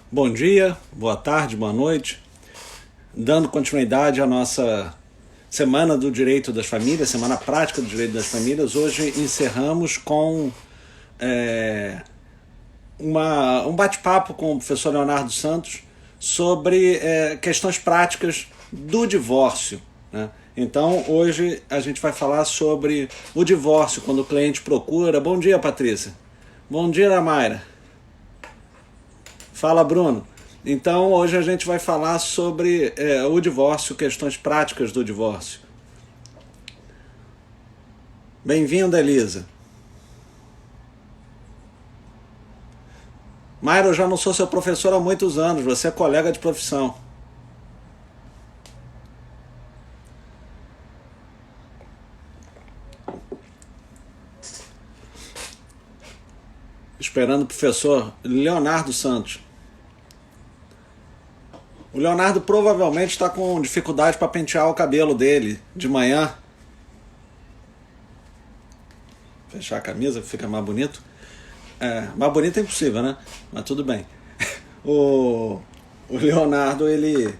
Bom dia, boa tarde, boa noite. Dando continuidade à nossa Semana do Direito das Famílias, Semana Prática do Direito das Famílias, hoje encerramos com é, um bate-papo com o professor Leonardo Santos sobre questões práticas do divórcio, né? Então, hoje a gente vai falar sobre o divórcio, quando o cliente procura. Bom dia, Patrícia. Bom dia, Mayra. Fala, Bruno. Então, hoje a gente vai falar sobre o divórcio, questões práticas do divórcio. Bem-vinda, Elisa. Mayra, eu já não sou seu professor há muitos anos, você é colega de profissão. Esperando o professor Leonardo Santos. O Leonardo provavelmente está com dificuldade para pentear o cabelo dele de manhã. Fechar a camisa, fica mais bonito. Mais bonito é impossível, né? Mas tudo bem. O, o Leonardo, ele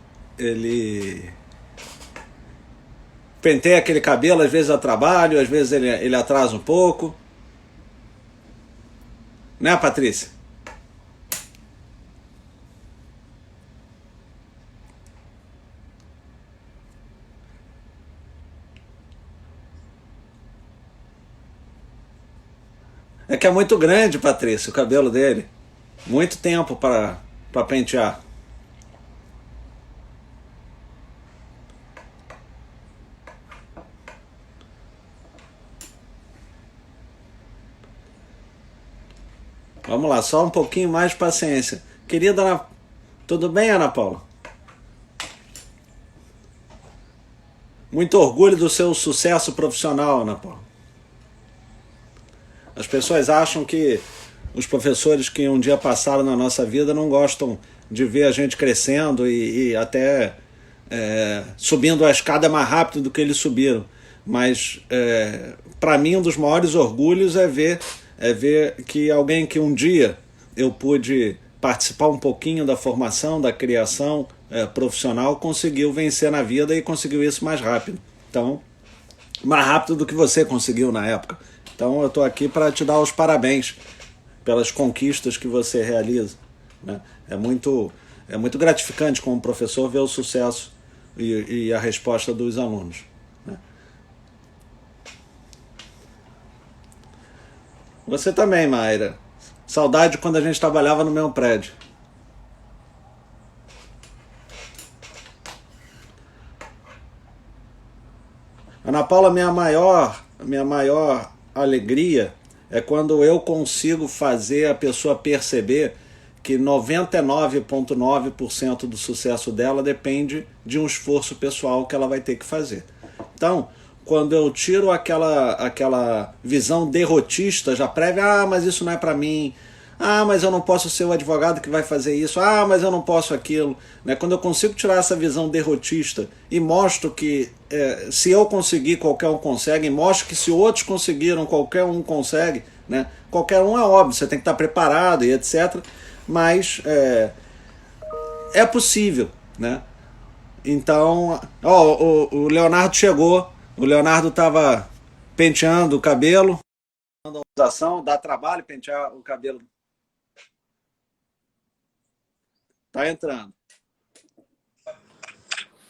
penteia aquele cabelo, às vezes a trabalho, às vezes ele atrasa um pouco. Né, Patrícia? É que é muito grande, Patrícia, o cabelo dele. Muito tempo para pentear. Vamos lá, só um pouquinho mais de paciência. Querida Ana... Tudo bem, Ana Paula? Muito orgulho do seu sucesso profissional, Ana Paula. As pessoas acham que os professores que um dia passaram na nossa vida não gostam de ver a gente crescendo e até subindo a escada mais rápido do que eles subiram. Mas, para mim, um dos maiores orgulhos é ver que alguém que um dia eu pude participar um pouquinho da formação, da criação profissional, conseguiu vencer na vida e conseguiu isso mais rápido. Então, mais rápido do que você conseguiu na época. Então eu estou aqui para te dar os parabéns pelas conquistas que você realiza, né? É muito gratificante como professor ver o sucesso e a resposta dos alunos, né? Você também, Mayra. Saudade quando a gente trabalhava no mesmo prédio. Ana Paula, minha maior alegria é quando eu consigo fazer a pessoa perceber que 99,9% do sucesso dela depende de um esforço pessoal que ela vai ter que fazer. Então, quando eu tiro aquela visão derrotista já prévia, mas isso não é para mim, mas eu não posso ser o advogado que vai fazer isso, mas eu não posso aquilo, né? Quando eu consigo tirar essa visão derrotista e mostro que se eu conseguir, qualquer um consegue, e mostro que se outros conseguiram, qualquer um consegue, né? Qualquer um é óbvio, você tem que estar preparado e etc. Mas é possível, né? Então, o Leonardo chegou, o Leonardo estava penteando o cabelo, dá trabalho pentear o cabelo. Tá entrando.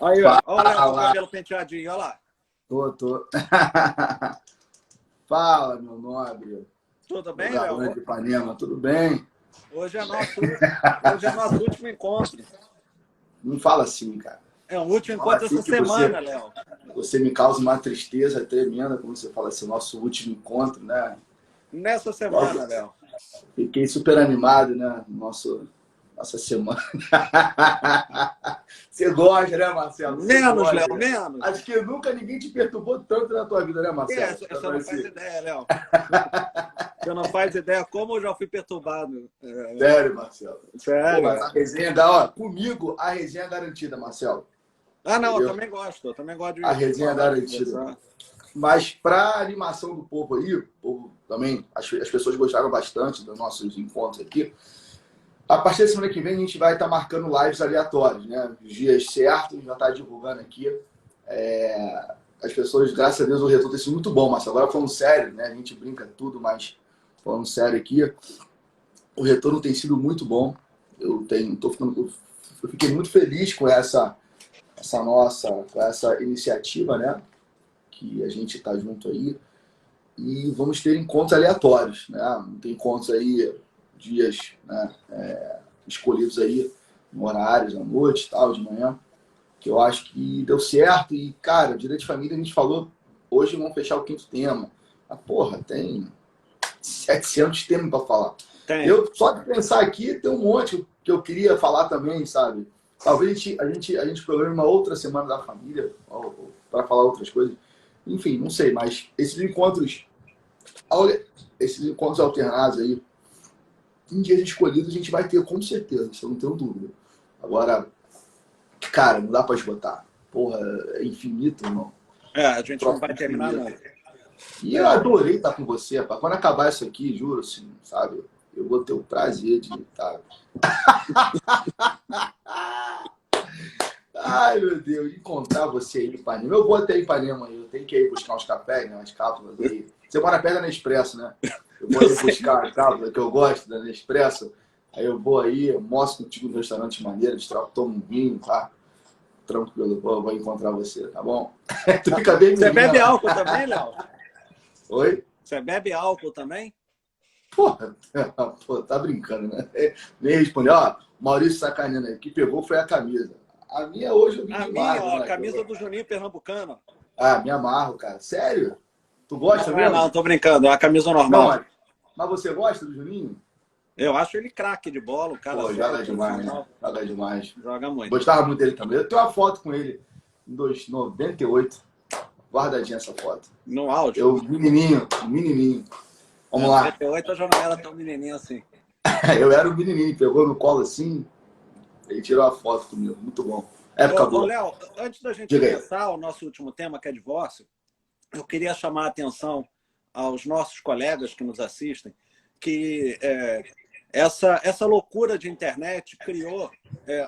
Aí, ó. Olha o Léo com o Fala, cabelo penteadinho, olha lá. tô. Fala, meu nobre, Tudo meu bem, galã Léo? de Ipanema, tudo bem? Hoje é nosso último encontro. Não fala assim, cara. É o último Fala encontro assim essa que semana, Léo. você me causa uma tristeza tremenda quando você fala assim, nosso último encontro, né? Nessa semana, Logo, Léo. fiquei super animado, né? Nossa semana. Você gosta, né, Marcelo? Você Menos, Léo, gosta, né? menos. Acho que nunca ninguém te perturbou tanto na tua vida, né, Marcelo? Você não faz ideia, Léo. Você não faz ideia como eu já fui perturbado. Sério, Marcelo. Pô, Sério. mas a resenha da hora. Comigo, a resenha é garantida, Marcelo. Não, eu Entendeu? também gosto. Eu também gosto A de resenha é falar, de garantida. conversar. Mas para animação do povo aí, o povo também, as pessoas gostaram bastante dos nossos encontros aqui. A partir da semana que vem, a gente vai estar marcando lives aleatórios, né? Os dias certos, já está divulgando aqui. As pessoas, graças a Deus, o retorno tem sido muito bom, mas agora falando sério, né? A gente brinca tudo, mas falando sério aqui, o retorno tem sido muito bom. Eu fiquei muito feliz com essa iniciativa, né? Que a gente está junto aí. E vamos ter encontros aleatórios, né? Tem encontros aí, dias, né? Escolhidos aí, horários, à noite, tal, de manhã, que eu acho que deu certo. E, cara, direito de família, a gente falou, hoje vamos fechar o 5º tema. Mas, porra, tem 700 temas para falar. Eu, só de pensar aqui, tem um monte que eu queria falar também, sabe? Talvez a gente programe uma outra semana da família para falar outras coisas. Enfim, não sei, mas esses encontros alternados aí, em dias escolhidos, a gente vai ter com certeza, isso eu não tenho dúvida. Agora, cara, não dá para esgotar. Porra, é infinito, irmão. A gente não vai terminar nunca. E eu adorei estar com você, rapaz. Quando acabar isso aqui, juro, assim, sabe? Eu vou ter o prazer de estar. Ai, meu Deus, encontrar você aí em Ipanema. Eu vou até Ipanema aí, eu tenho que ir buscar uns cafés, né, umas cápsulas aí. Você mora perto da Nespresso, né? Eu vou aí buscar a cápsula que eu gosto da Nespresso. Aí eu vou aí, almoço contigo no restaurante maneiro, tomo um vinho, tá? Tranquilo, vou encontrar você, tá bom? Tu fica bem. Você bebe álcool também, Léo? Oi? Você bebe álcool também? Porra, tá brincando, né? Nem respondeu, ó, Maurício sacaneando aí, o que pegou foi a camisa. A minha hoje eu vi demais. Ó, a camisa do Juninho Pernambucano. Ah, me amarro, cara. Sério? Tu gosta não, mesmo? Não, tô brincando, é uma camisa normal. Não, mas você gosta do Juninho? Eu acho ele craque de bola, o cara. Pô, joga demais, né? Joga demais. Joga muito. Gostava muito dele também. Eu tenho uma foto com ele em 98. Guardadinha essa foto. No áudio? Eu, menininho. Vamos lá. 98 eu já não era tão menininho assim. Eu era um menininho, pegou no colo assim, ele tirou a foto comigo. Muito bom. Época boa. Léo, antes da gente começar o nosso último tema, que é divórcio, eu queria chamar a atenção aos nossos colegas que nos assistem, que essa loucura de internet criou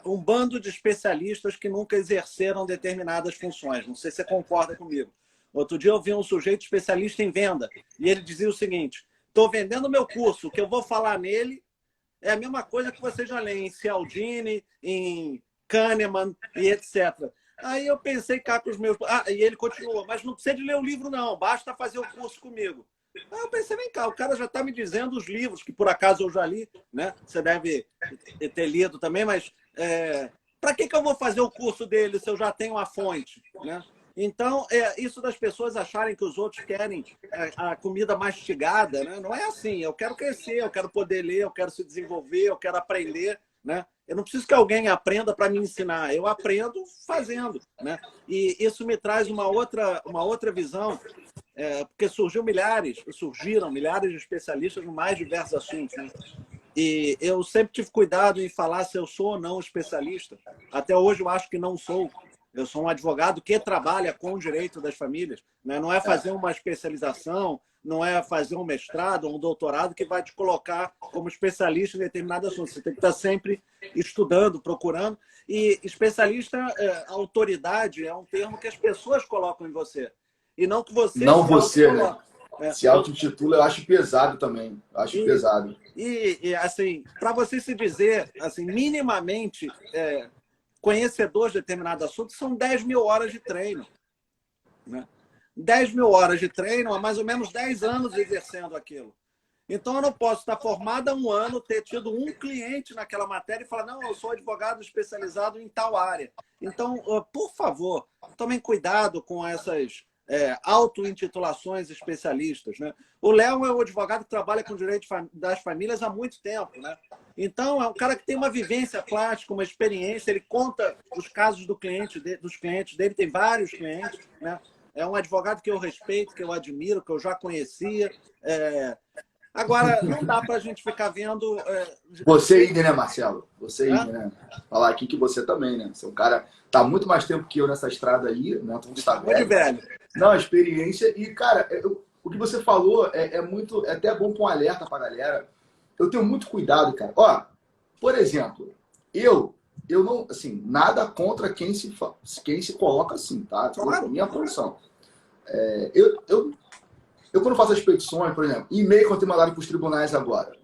um bando de especialistas que nunca exerceram determinadas funções. Não sei se você concorda comigo. Outro dia eu vi um sujeito especialista em venda e ele dizia o seguinte: estou vendendo meu curso, o que eu vou falar nele é a mesma coisa que você já lê em Cialdini, em Kahneman e etc. Aí eu pensei cá com os meus... e ele continuou, mas não precisa de ler o livro não, basta fazer o curso comigo. Aí eu pensei, vem cá, o cara já está me dizendo os livros, que por acaso eu já li, né? Você deve ter lido também, mas para que eu vou fazer o curso dele se eu já tenho a fonte, né? Então, isso das pessoas acharem que os outros querem a comida mastigada, né? Não é assim. Eu quero crescer, eu quero poder ler, eu quero se desenvolver, eu quero aprender, né? Eu não preciso que alguém aprenda para me ensinar. Eu aprendo fazendo, né? E isso me traz uma outra visão, porque surgiram milhares de especialistas em mais diversos assuntos, né? E eu sempre tive cuidado em falar se eu sou ou não especialista. Até hoje eu acho que não sou. Eu sou um advogado que trabalha com o direito das famílias, né? Não é fazer uma especialização, não é fazer um mestrado ou um doutorado que vai te colocar como especialista em determinado assunto. Você tem que estar sempre estudando, procurando. E especialista, autoridade, é um termo que as pessoas colocam em você. E não que você... Não você, né? Se auto-intitula, eu acho pesado também. Eu acho pesado. E assim, para você se dizer, assim, minimamente... conhecedor de determinado assunto, são 10 mil horas de treino. Né? 10 mil horas de treino há mais ou menos 10 anos exercendo aquilo. Então, eu não posso estar formado há um ano, ter tido um cliente naquela matéria e falar, não, eu sou advogado especializado em tal área. Então, por favor, tomem cuidado com essas auto-intitulações especialistas. Né? O Léo é um advogado que trabalha com direito das famílias há muito tempo. Né? Então, é um cara que tem uma vivência prática, uma experiência, ele conta os casos dos clientes dele, tem vários clientes. Né? É um advogado que eu respeito, que eu admiro, que eu já conhecia. Agora, não dá para a gente ficar vendo... Você ainda, né, Marcelo? Você ainda, né? Falar aqui que você também, né? Você é um cara tá muito mais tempo que eu nessa estrada aí, né? Tu está velho. Não, a experiência. E, cara, o que você falou é até bom para um alerta para a galera. Eu tenho muito cuidado, cara. Ó, Por exemplo, eu não, assim, nada contra quem se coloca assim, tá? Claro. Minha posição. Eu quando faço as petições, por exemplo, e-mail que eu tenho mandado para os tribunais agora.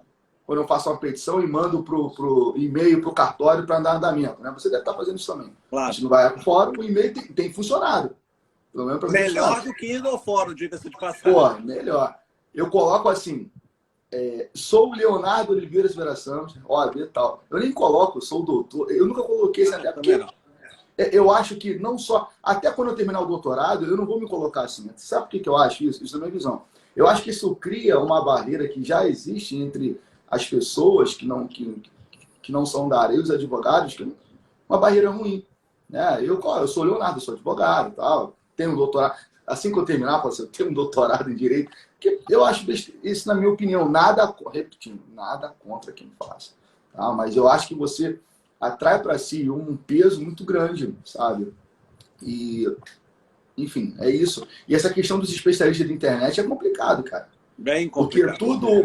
Quando eu faço uma petição e mando pro e-mail, pro cartório para andar andamento, né? Você deve estar fazendo isso também. A Claro. gente não vai para fora, o e-mail tem funcionado. Pelo menos para mim Melhor funciona. do que ir no fórum, diga-se de Pô, passagem. melhor. Eu coloco assim, sou o Leonardo Oliveira Silveira Santos, olha, e tal. Eu nem coloco, sou o doutor. Eu nunca coloquei esse até Também porque não. eu acho que não só. Até quando eu terminar o doutorado, eu não vou me colocar assim. Sabe por que eu acho isso? Isso é a minha visão. Eu acho que isso cria uma barreira que já existe entre as pessoas que não são da área e os advogados, que é uma barreira ruim. Né? Eu sou Leonardo, sou advogado, tal, tenho um doutorado. Assim que eu terminar, eu tenho um doutorado em direito. Que eu acho isso, na minha opinião, repetindo, nada contra quem faz. Tá? Mas eu acho que você atrai para si um peso muito grande, sabe? E, enfim, é isso. E essa questão dos especialistas de internet é complicado, cara. Bem complicado.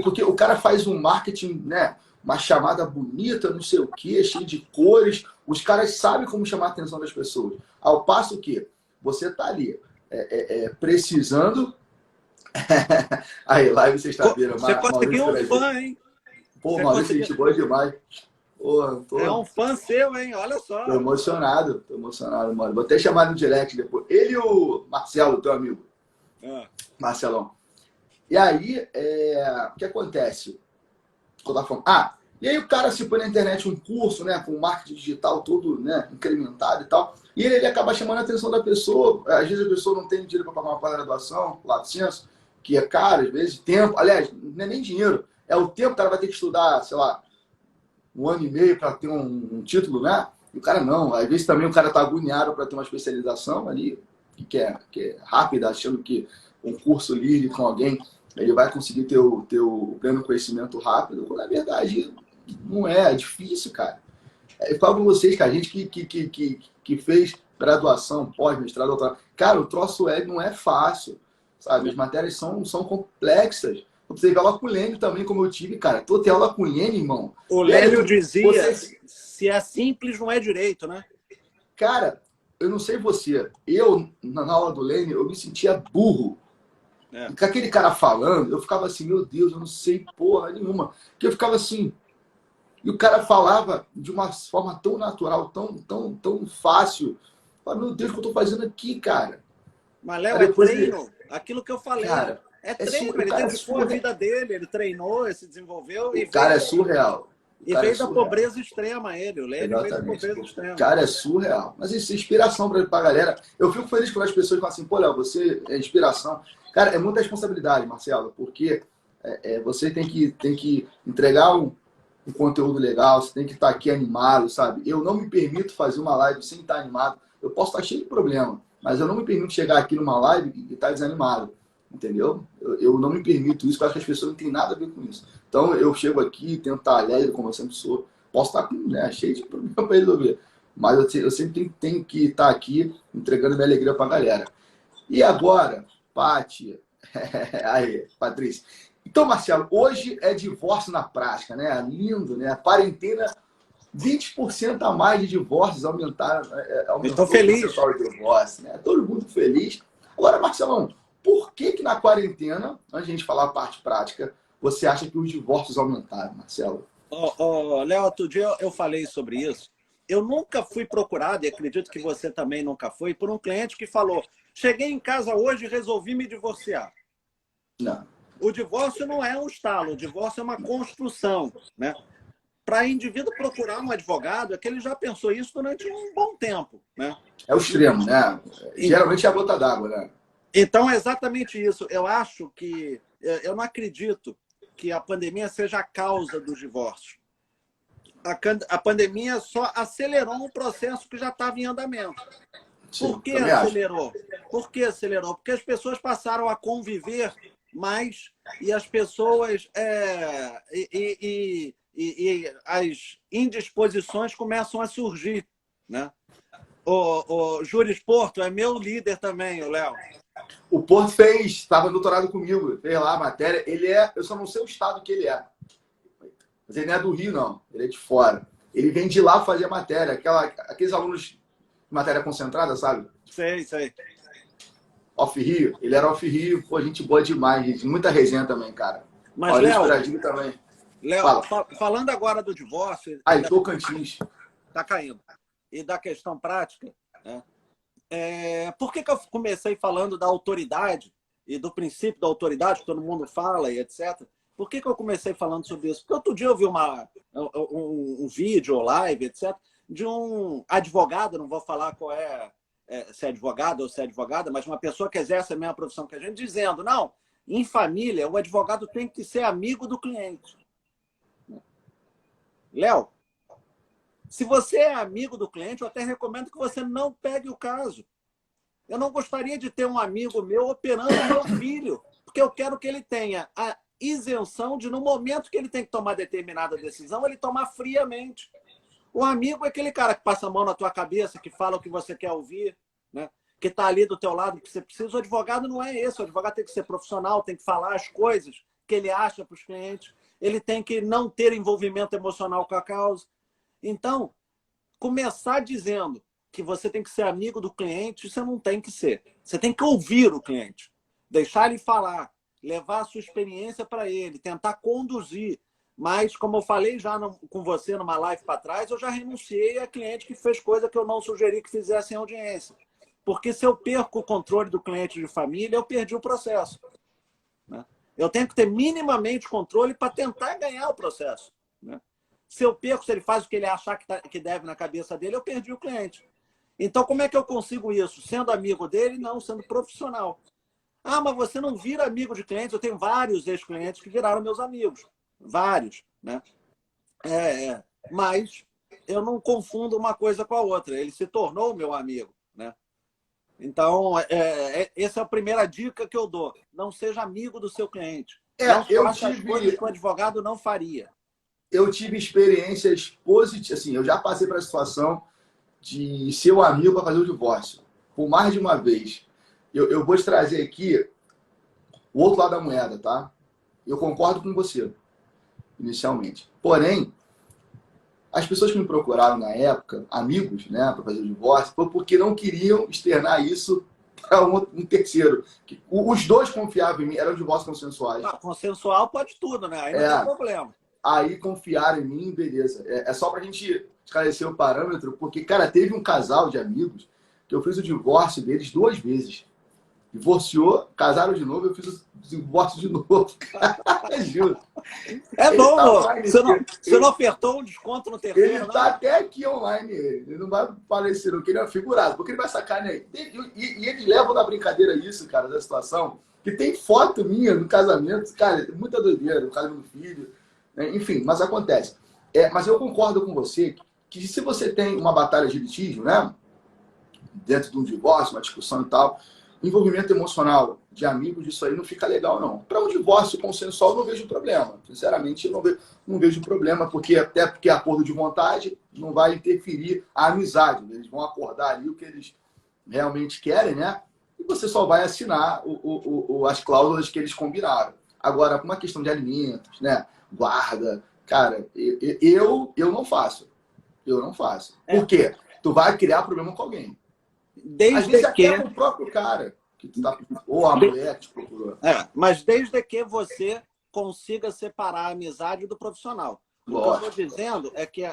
Porque o cara faz um marketing, né? Uma chamada bonita, não sei o quê, cheio de cores. Os caras sabem como chamar a atenção das pessoas. Ao passo que você tá ali precisando. Aí, live sexta-feira, Você Maurício conseguiu um Brasil. fã, hein? Pô, Você Maurício, conseguiu. gente boa demais. Pô, É um fã seu, hein? Olha tô só. emocionado, mano. Vou até chamar no direct depois. Ele e o Marcelo, teu amigo. Ah, Marcelão. E aí, o que acontece? Eu tava falando. E aí o cara se põe na internet um curso, né, com marketing digital todo, né, incrementado e tal, e ele acaba chamando a atenção da pessoa. Às vezes a pessoa não tem dinheiro para pagar uma pós-graduação, licença, que é caro, às vezes tempo. Aliás, não é nem dinheiro, é o tempo que o cara vai ter que estudar, sei lá, 1 ano e meio para ter um título, né? E o cara não. Às vezes também o cara tá agoniado para ter uma especialização ali, que é rápida, achando que um curso livre com alguém ele vai conseguir ter o pleno conhecimento rápido, quando na verdade não é difícil, cara. Eu falo com vocês, cara, a gente que fez graduação, pós-mestrado, doutorado, cara, o troço não é fácil, sabe? As matérias são complexas. Você tem aula com o Lênin também, como eu tive, cara. Tu tem aula com o Lênin, irmão. o Lélio dizia, se é simples, não é direito, né? Cara, eu não sei você, na aula do Lênin, eu me sentia burro. É. Com aquele cara falando, eu ficava assim, meu Deus, eu não sei porra nenhuma. Porque eu ficava assim, e o cara falava de uma forma tão natural, tão fácil. Eu falava, meu Deus, o que eu tô fazendo aqui, cara? Mas, Léo, Aí é depois treino. Aquilo que eu falei. cara, É treino. Ele o cara é dedicou a surreal. vida dele, ele treinou, ele se desenvolveu O cara é surreal. O e cara é veio da surreal. pobreza extrema, ele. O Lélio veio da Exatamente. pobreza O extrema. cara é surreal. Mas isso é inspiração pra galera. Eu fico feliz quando as pessoas falam assim, pô, Léo, você é inspiração. Cara, é muita responsabilidade, Marcelo, porque você tem que entregar um conteúdo legal, você tem que estar aqui animado, sabe? Eu não me permito fazer uma live sem estar animado. Eu posso estar cheio de problema, mas eu não me permito chegar aqui numa live e estar desanimado, entendeu? Eu não me permito isso, porque eu acho que as pessoas não têm nada a ver com isso. Então eu chego aqui, tento estar alegre, como eu sempre sou. Posso estar cheio de problema para resolver, mas eu sempre tenho que estar aqui entregando minha alegria para a galera. E agora, Paty, aí, Patrícia. Então, Marcelo, hoje é divórcio na prática, né? Lindo, né? A quarentena, 20% a mais de divórcios Eu estou aumentou o feliz. percentual de divórcio, né? Todo mundo feliz. Agora, Marcelão, por que na quarentena, antes de a gente falar a parte prática, você acha que os divórcios aumentaram, Marcelo? Léo, outro dia eu falei sobre isso. Eu nunca fui procurado, e acredito que você também nunca foi, por um cliente que falou: cheguei em casa hoje e resolvi me divorciar. Não. O divórcio não é um estalo, o divórcio é uma construção, né? Para indivíduo procurar um advogado, é que ele já pensou isso durante um bom tempo, né? É o extremo, né? Geralmente é a gota d'água, né? Então, é exatamente isso. Eu acho que... Eu não acredito que a pandemia seja a causa do divórcio. A pandemia só acelerou um processo que já estava em andamento. Sim, Por que também acho. acelerou? Por que acelerou? Porque as pessoas passaram a conviver mais e as pessoas e as indisposições começam a surgir, né? O Juris Porto é meu líder também, o Léo. O Porto estava doutorado comigo, fez lá a matéria. Eu só não sei o estado que ele é. Mas ele não é do Rio, não. Ele é de fora. Ele vem de lá fazer matéria. Aqueles alunos de matéria concentrada, sabe? Sei, sei. Off-Rio. Ele era off-Rio. Pô, gente boa demais, gente. Muita resenha também, cara. Mas, Maurício Léo, Brasil também. Léo, Fala. falando agora do divórcio, Aí, Tocantins. tá caindo, e da questão prática, né? Por que eu comecei falando da autoridade e do princípio da autoridade, que todo mundo fala e etc. Por que eu comecei falando sobre isso? Porque outro dia eu vi um vídeo ou live, etc., de um advogado, não vou falar qual se é advogado ou se é advogada, mas uma pessoa que exerce a mesma profissão que a gente, dizendo, não, em família, o advogado tem que ser amigo do cliente. Léo, se você é amigo do cliente, eu até recomendo que você não pegue o caso. Eu não gostaria de ter um amigo meu operando o meu filho, porque eu quero que ele tenha a isenção de, no momento que ele tem que tomar determinada decisão, ele tomar friamente. O amigo é aquele cara que passa a mão na tua cabeça, que fala o que você quer ouvir, né? Que está ali do teu lado, que você precisa. O advogado não é esse. O advogado tem que ser profissional, tem que falar as coisas que ele acha para os clientes. Ele tem que não ter envolvimento emocional com a causa. Então, começar dizendo que você tem que ser amigo do cliente, você não tem que ser. Você tem que ouvir o cliente, deixar ele falar, levar a sua experiência para ele, tentar conduzir. Mas, como eu falei já com você numa live para trás, eu já renunciei a cliente que fez coisa que eu não sugeri que fizesse em audiência. Porque se eu perco o controle do cliente de família, eu perdi o processo, né? Eu tenho que ter minimamente controle para tentar ganhar o processo, né? Se eu perco, se ele faz o que ele achar que deve na cabeça dele, eu perdi o cliente. Então, como é que eu consigo isso? Sendo amigo dele? Não, sendo profissional. Ah, mas você não vira amigo de clientes? Eu tenho vários ex-clientes que viraram meus amigos. Vários, né? Mas eu não confundo uma coisa com a outra. Ele se tornou meu amigo, né? Então, essa é a primeira dica que eu dou. Não seja amigo do seu cliente. Não faça as coisas que o advogado não faria. Eu tive experiências positivas. Assim, eu já passei por a situação de ser um amigo para fazer o divórcio. Por mais de uma vez. Eu vou te trazer aqui o outro lado da moeda, tá? Eu concordo com você, inicialmente. Porém, as pessoas que me procuraram na época, amigos, né, para fazer o divórcio, foi porque não queriam externar isso para um terceiro. Os dois confiavam em mim, eram divórcios consensuais. Consensual pode tudo, né? Aí não tem problema. Aí confiaram em mim, beleza. É só pra gente esclarecer o parâmetro, porque, cara, teve um casal de amigos que eu fiz o divórcio deles 2 vezes. Divorciou, casaram de novo, eu fiz o divórcio de novo. Juro. É bom, você não ofertou um desconto no terceiro, ele tá até aqui online, ele não vai aparecer, não, que ele é figurado, porque ele vai sacanear. E eles levam na brincadeira isso, cara, da situação, que tem foto minha no casamento, cara, muita doideira, no caso do meu filho. Enfim, mas acontece. Mas eu concordo com você que se você tem uma batalha de litígio, né, dentro de um divórcio, uma discussão e tal, envolvimento emocional de amigos, isso aí não fica legal, não. Para um divórcio consensual, eu não vejo problema. Sinceramente, eu não vejo problema, até porque é acordo de vontade não vai interferir a amizade. Eles vão acordar ali o que eles realmente querem, né? E você só vai assinar as cláusulas que eles combinaram. Agora, com uma questão de alimentos, né? Guarda, cara, eu não faço. Eu não faço. Por quê? Tu vai criar problema com alguém. Às vezes até com o próprio cara, ou a mulher que te procurou. Mas desde que você consiga separar a amizade do profissional. O que eu estou dizendo é que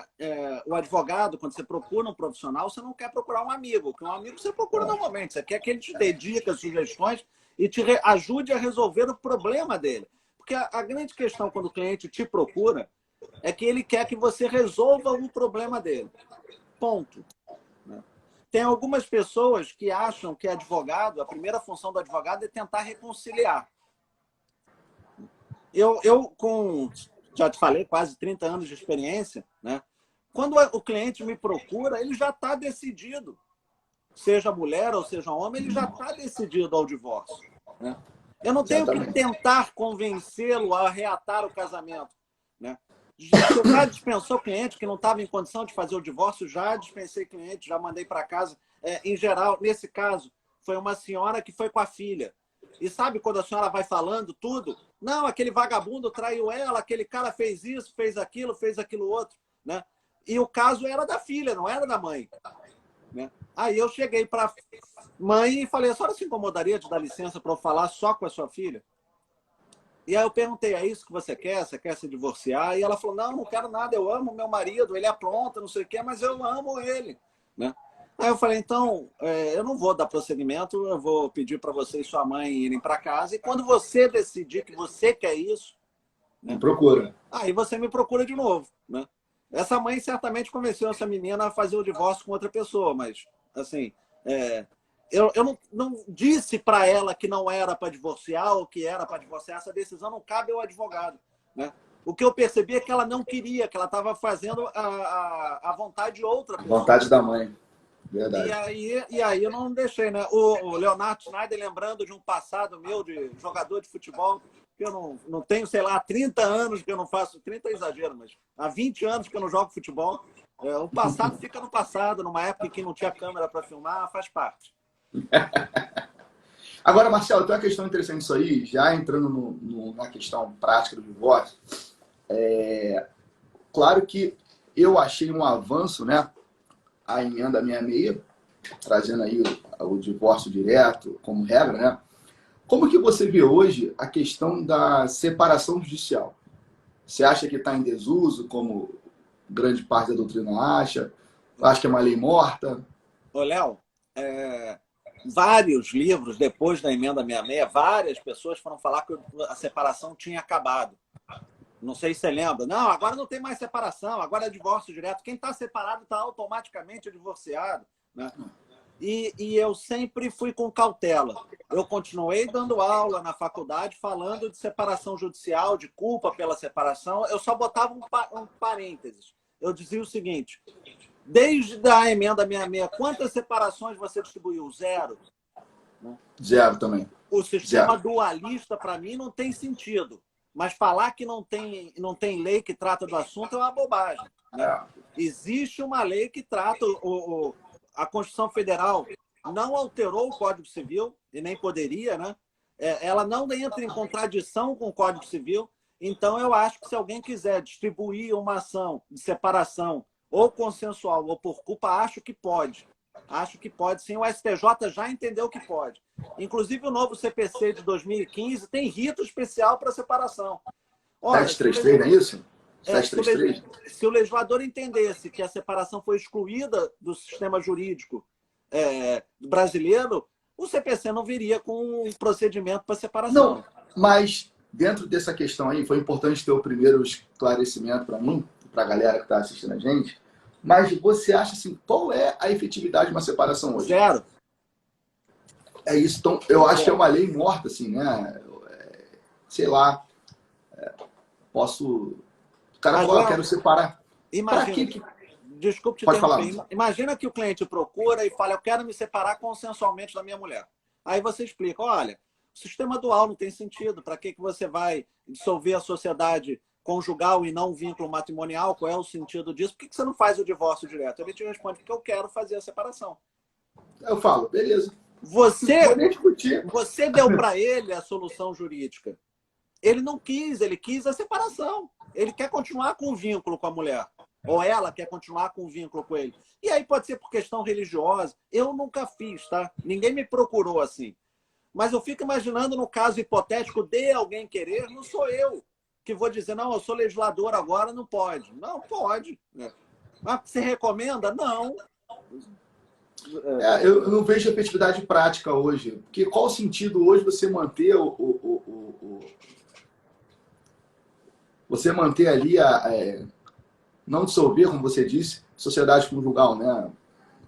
o advogado, quando você procura um profissional, você não quer procurar um amigo. Porque um amigo você procura normalmente. Você quer que ele te dê dicas, sugestões e te ajude a resolver o problema dele. Porque a grande questão quando o cliente te procura é que ele quer que você resolva o problema dele. Ponto. Tem algumas pessoas que acham que advogado, a primeira função do advogado é tentar reconciliar. Eu já te falei, quase 30 anos de experiência, né? Quando o cliente me procura, ele já está decidido. Seja mulher ou seja homem, ele já está decidido ao divórcio, né? Eu não tenho que tentar convencê-lo a reatar o casamento, né? Você já dispensou cliente que não estava em condição de fazer o divórcio? Já dispensei cliente, já mandei para casa. Em geral, nesse caso, foi uma senhora que foi com a filha. E sabe quando a senhora vai falando tudo? Não, aquele vagabundo traiu ela, aquele cara fez isso, fez aquilo outro, né? E o caso era da filha, não era da mãe, né? Aí eu cheguei para mãe e falei, a senhora se incomodaria de dar licença para eu falar só com a sua filha? E aí eu perguntei, é isso que você quer? Você quer se divorciar? E ela falou, não, não quero nada, eu amo meu marido, ele apronta, não sei o quê, mas eu amo ele, né? Aí eu falei, então, eu não vou dar prosseguimento, eu vou pedir para você e sua mãe irem para casa, e quando você decidir que você quer isso, Me né, procura. aí você me procura de novo, né? Essa mãe certamente convenceu essa menina a fazer o divórcio com outra pessoa, mas, assim, eu não disse para ela que não era para divorciar ou que era para divorciar. Essa decisão não cabe ao advogado, né? O que eu percebi é que ela não queria, que ela estava fazendo a vontade de outra pessoa. Vontade da mãe. Verdade. E aí eu não deixei, né? O Leonardo Schneider, lembrando de um passado meu de jogador de futebol, que eu não tenho, sei lá, 30 anos que eu não faço, 30 é exagero, mas há 20 anos que eu não jogo futebol. O passado fica no passado, numa época em que não tinha câmera para filmar, faz parte. Agora, Marcelo, tem uma questão interessante isso aí, já entrando na questão prática do divórcio. Claro que eu achei um avanço, né? A emenda 66, trazendo aí o divórcio direto como regra, né? Como que você vê hoje a questão da separação judicial? Você acha que está em desuso, como grande parte da doutrina acha? Acha que é uma lei morta? Ô, Léo, vários livros, depois da emenda 66, várias pessoas foram falar que a separação tinha acabado. Não sei se você lembra. Não, agora não tem mais separação, agora é divórcio direto. Quem está separado está automaticamente divorciado, né? E eu sempre fui com cautela. Eu continuei dando aula na faculdade falando de separação judicial, de culpa pela separação. Eu só botava um parênteses. Eu dizia o seguinte, desde a emenda 66, quantas separações você distribuiu? Zero. Zero também. O sistema dualista, para mim, não tem sentido. Mas falar que não tem lei que trata do assunto é uma bobagem, né? Existe uma lei que trata... A Constituição Federal não alterou o Código Civil, e nem poderia, né? Ela não entra em contradição com o Código Civil. Então, eu acho que se alguém quiser distribuir uma ação de separação ou consensual ou por culpa, acho que pode. Acho que pode, sim. O STJ já entendeu que pode. Inclusive, o novo CPC de 2015 tem rito especial para separação. Olha, 733, não é isso? 733? Se o legislador entendesse que a separação foi excluída do sistema jurídico brasileiro, o CPC não viria com um procedimento para separação. Não, mas dentro dessa questão aí, foi importante ter o primeiro esclarecimento para mim, para a galera que está assistindo a gente. Mas você acha assim, qual é a efetividade de uma separação hoje? Zero. É isso. Então, eu acho que é uma lei morta, assim, né? Sei lá. Posso. O cara fala, eu quero separar. Imagina. Desculpe te interromper. Imagina que o cliente procura e fala, eu quero me separar consensualmente da minha mulher. Aí você explica, olha, o sistema dual não tem sentido. Para que você vai dissolver a sociedade conjugal e não vínculo matrimonial? Qual é o sentido disso? Por que você não faz o divórcio direto? Ele te responde, porque eu quero fazer a separação. Eu falo, beleza. Você deu para ele a solução jurídica. Ele não quis, ele quis a separação. Ele quer continuar com o vínculo com a mulher. Ou ela quer continuar com o vínculo com ele. E aí pode ser por questão religiosa. Eu nunca fiz, tá? Ninguém me procurou assim. Mas eu fico imaginando no caso hipotético de alguém querer, não sou eu que vou dizer, não, eu sou legislador agora, não pode. Não, pode. Mas você recomenda? Não. Eu não vejo efetividade prática hoje. Porque qual o sentido hoje você manter você manter ali não dissolver, como você disse, sociedade conjugal, né?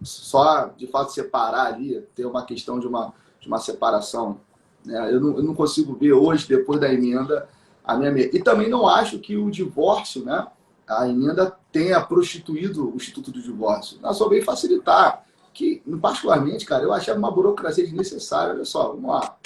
Só de fato separar ali, ter uma questão de uma separação, né? Eu não consigo ver hoje, depois da emenda, a minha. E também não acho que o divórcio, né? A emenda tenha prostituído o instituto do divórcio. Ela só veio facilitar. Que, particularmente, cara, eu achava uma burocracia desnecessária. Olha só, vamos lá.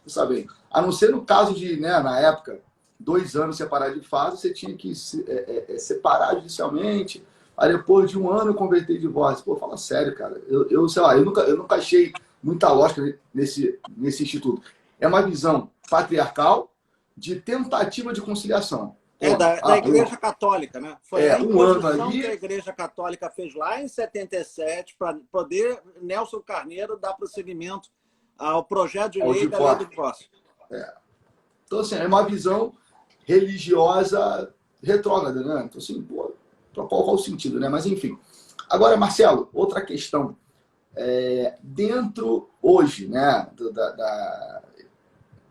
Você sabe, a não ser no caso de, né, na época, 2 anos separado de fase, você tinha que separar judicialmente. Aí depois de 1 ano eu convertei de divórcio. Pô, fala sério, cara. Eu sei lá, eu nunca achei muita lógica nesse instituto. é uma visão patriarcal de tentativa de conciliação. Da Igreja Católica, né? Foi a imposição ali... que a Igreja Católica fez lá em 77 para poder Nelson Carneiro dar prosseguimento ao projeto de lei da lei do divórcio. Então, assim, é uma visão religiosa retrógrada, né? Então, assim, pô, qual o sentido, né? Mas, enfim. Agora, Marcelo, outra questão. Dentro, hoje, né, da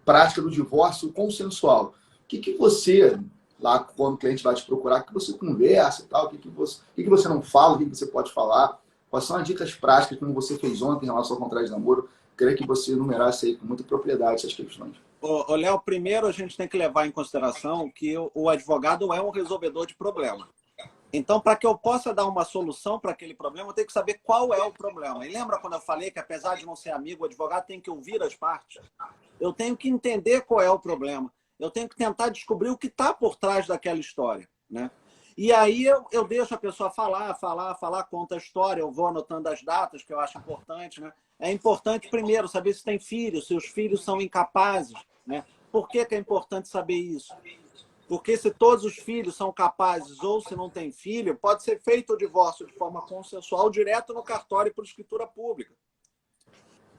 prática do divórcio consensual, o que você, lá quando o cliente vai te procurar, o que você conversa e tal, o que você não fala, o que você pode falar, quais são as dicas práticas, como você fez ontem em relação ao contrato de namoro? Queria que você enumerasse aí com muita propriedade essas questões. Léo, primeiro a gente tem que levar em consideração que o advogado é um resolvedor de problema. Então, para que eu possa dar uma solução para aquele problema, eu tenho que saber qual é o problema. E lembra quando eu falei que, apesar de não ser amigo, o advogado tem que ouvir as partes? Eu tenho que entender qual é o problema. Eu tenho que tentar descobrir o que está por trás daquela história, né? E aí eu deixo a pessoa falar, conta a história, eu vou anotando as datas, que eu acho importante, né? É importante, primeiro, saber se tem filhos, se os filhos são incapazes, né? Por que é importante saber isso? Porque se todos os filhos são capazes ou se não tem filho, pode ser feito o divórcio de forma consensual direto no cartório por escritura pública.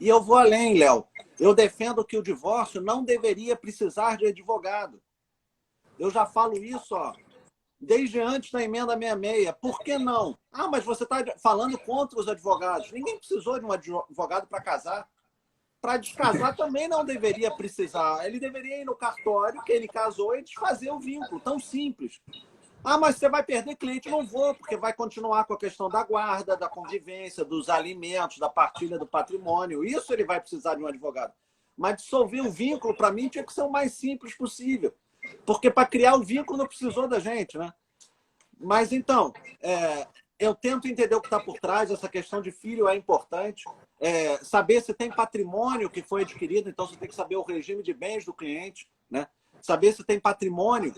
E eu vou além, Léo. Eu defendo que o divórcio não deveria precisar de advogado. Eu já falo isso, desde antes da emenda 66. Por que não? Mas você está falando contra os advogados. Ninguém precisou de um advogado para casar. Para descasar também não deveria precisar. Ele deveria ir no cartório que ele casou e desfazer o vínculo. Tão simples. Mas você vai perder cliente? Não vou, porque vai continuar com a questão da guarda, da convivência, dos alimentos, da partilha do patrimônio. Isso ele vai precisar de um advogado. Mas dissolver o vínculo, para mim, tinha que ser o mais simples possível. Porque para criar o vínculo não precisou da gente, né? Mas então, eu tento entender o que está por trás. Essa questão de filho é importante. Saber se tem patrimônio que foi adquirido, então você tem que saber o regime de bens do cliente, né? Saber se tem patrimônio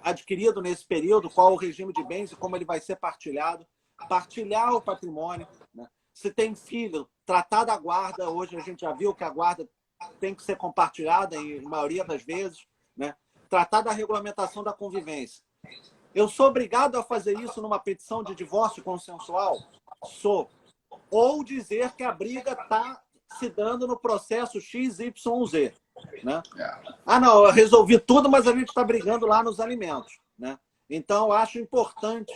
adquirido nesse período, qual o regime de bens e como ele vai ser partilhado. Partilhar o patrimônio, né? Se tem filho, tratar da guarda. Hoje a gente já viu que a guarda tem que ser compartilhada em maioria das vezes, né? Tratar da regulamentação da convivência. Eu sou obrigado a fazer isso numa petição de divórcio consensual? Sou. Ou dizer que a briga está se dando no processo XYZ, né? Não, eu resolvi tudo, mas a gente está brigando lá nos alimentos, né? Então, eu acho importante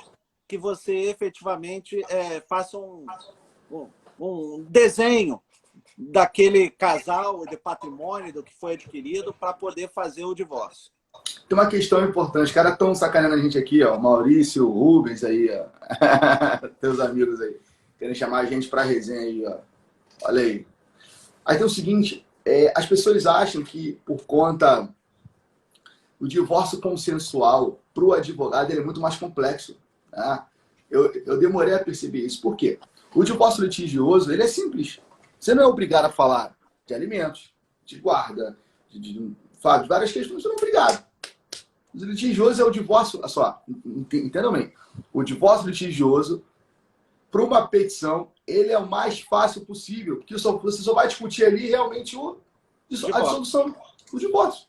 que você efetivamente faça um desenho daquele casal, de patrimônio, do que foi adquirido, para poder fazer o divórcio. Tem uma questão importante. Os caras estão sacaneando a gente aqui, ó. Maurício, Rubens aí, ó. Teus amigos aí. Querem chamar a gente para resenha aí, ó. Olha aí. Aí tem o seguinte, as pessoas acham que por conta do divórcio consensual para o advogado ele é muito mais complexo. Tá? Eu demorei a perceber isso. Por quê? O divórcio litigioso ele é simples. Você não é obrigado a falar de alimentos, de guarda, de várias questões, você não é obrigado. O litigioso é o divórcio, olha só, entendam bem. O divórcio litigioso, para uma petição, ele é o mais fácil possível, porque você só vai discutir ali realmente a dissolução do divórcio.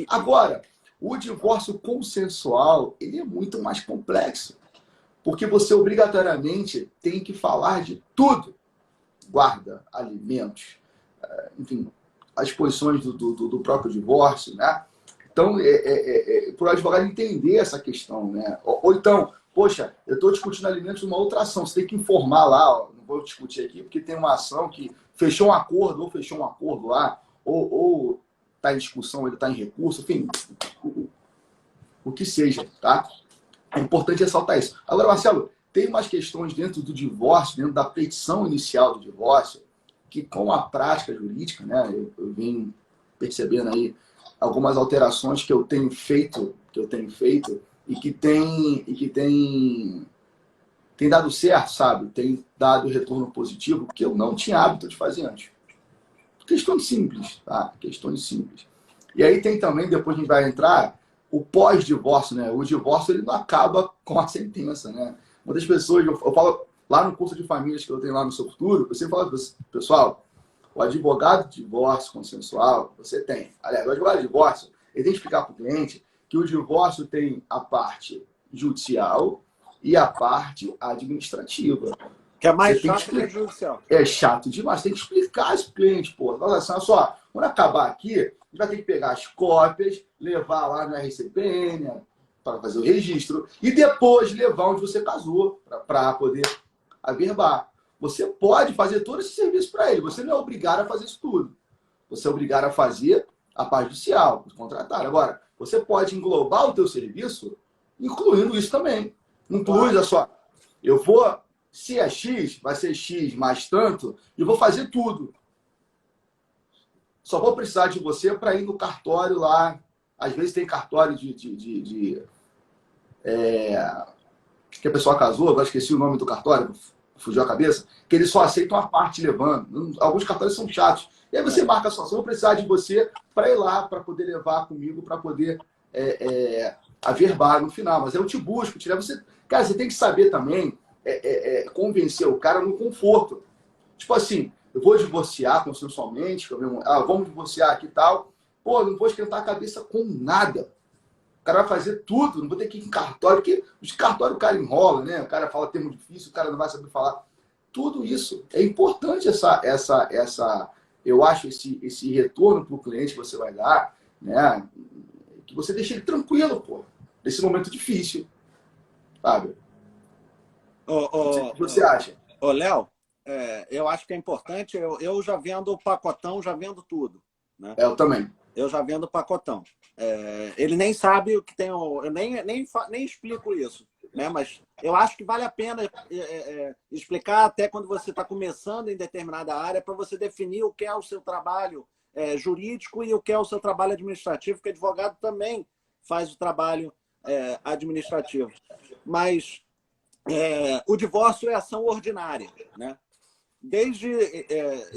Agora, o divórcio consensual, ele é muito mais complexo, porque você obrigatoriamente tem que falar de tudo. Guarda, alimentos, enfim, as posições do próprio divórcio, né? Então, para o advogado entender essa questão, né? Ou então, poxa, eu estou discutindo alimentos numa outra ação, você tem que informar lá, ó, não vou discutir aqui, porque tem uma ação que fechou um acordo, ou fechou um acordo lá, ou está em discussão, ele está em recurso, enfim, o que seja, tá? É importante ressaltar isso. Agora, Marcelo, tem umas questões dentro do divórcio, dentro da petição inicial do divórcio, que com a prática jurídica, né, eu vim percebendo aí algumas alterações que eu tenho feito e que tem dado certo, sabe? Tem dado retorno positivo que eu não tinha hábito de fazer antes. Questões simples, tá? Questões simples. E aí tem também, depois a gente vai entrar, o pós-divórcio, né? O divórcio ele não acaba com a sentença, né? Muitas pessoas, eu falo lá no curso de famílias que eu tenho lá no Seu Futuro, eu sempre falo, pessoal, O advogado de divórcio consensual, você tem. Aliás, o advogado de divórcio, ele tem que explicar para o cliente que o divórcio tem a parte judicial e a parte administrativa. Que é mais Você tem que chato que o explicar. judicial. É chato demais. Tem que explicar isso pro cliente, pô. Olha só, quando acabar aqui, a gente vai ter que pegar as cópias, levar lá no RCPN para fazer o registro e depois levar onde você casou para poder averbar. Você pode fazer todo esse serviço para ele. Você não é obrigado a fazer isso tudo. Você é obrigado a fazer a parte judicial, contratar. Agora, você pode englobar o teu serviço incluindo isso também. Inclui, olha só, eu vou, se é X, vai ser X mais tanto, e eu vou fazer tudo. Só vou precisar de você para ir no cartório lá. Às vezes tem cartório que a pessoa casou, agora esqueci o nome do cartório, fugiu a cabeça, que eles só aceitam a parte levando. Alguns cartórios são chatos. E aí você marca só vou precisar de você para ir lá, para poder levar comigo, para poder averbar no final. Mas eu te busco, te levo. Cara, você tem que saber também convencer o cara no conforto. Tipo assim, eu vou divorciar consensualmente, vamos divorciar aqui e tal. Pô, não vou esquentar a cabeça com nada. O cara vai fazer tudo, não vou ter que ir em cartório, porque os cartórios o cara enrola, né? O cara fala termo difícil, o cara não vai saber falar. Tudo isso. É importante eu acho, esse retorno para o cliente que você vai dar, né? Que você deixe ele tranquilo, pô, nesse momento difícil. Sabe? O que você acha? Ô, Léo, eu acho que é importante, eu já vendo o pacotão, já vendo tudo. Né? Eu também. Eu já vendo o pacotão. Ele nem sabe o que tem. Eu nem explico isso. Né? Mas eu acho que vale a pena explicar até quando você está começando em determinada área para você definir o que é o seu trabalho jurídico e o que é o seu trabalho administrativo, porque advogado também faz o trabalho administrativo. Mas o divórcio é ação ordinária. Né? Desde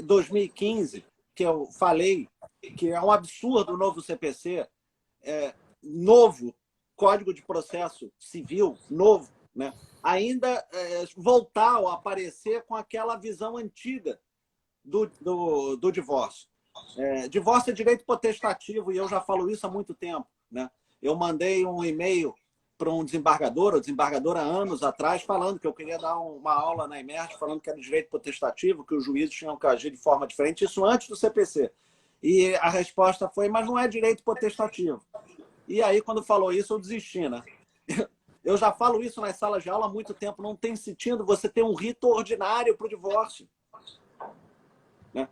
2015, que eu falei que é um absurdo o novo CPC, novo Código de Processo Civil, novo, né? Ainda voltar ou aparecer com aquela visão antiga do divórcio. Divórcio é direito potestativo, e eu já falo isso há muito tempo. Né? Eu mandei um e-mail para um desembargador ou desembargadora anos atrás, falando que eu queria dar uma aula na Emerge, falando que era direito potestativo, que os juízes tinham que agir de forma diferente, isso antes do CPC. E a resposta foi, mas não é direito potestativo. E aí, quando falou isso, eu desisti, né? Eu já falo isso nas salas de aula há muito tempo. Não tem sentido você ter um rito ordinário para o divórcio. Né?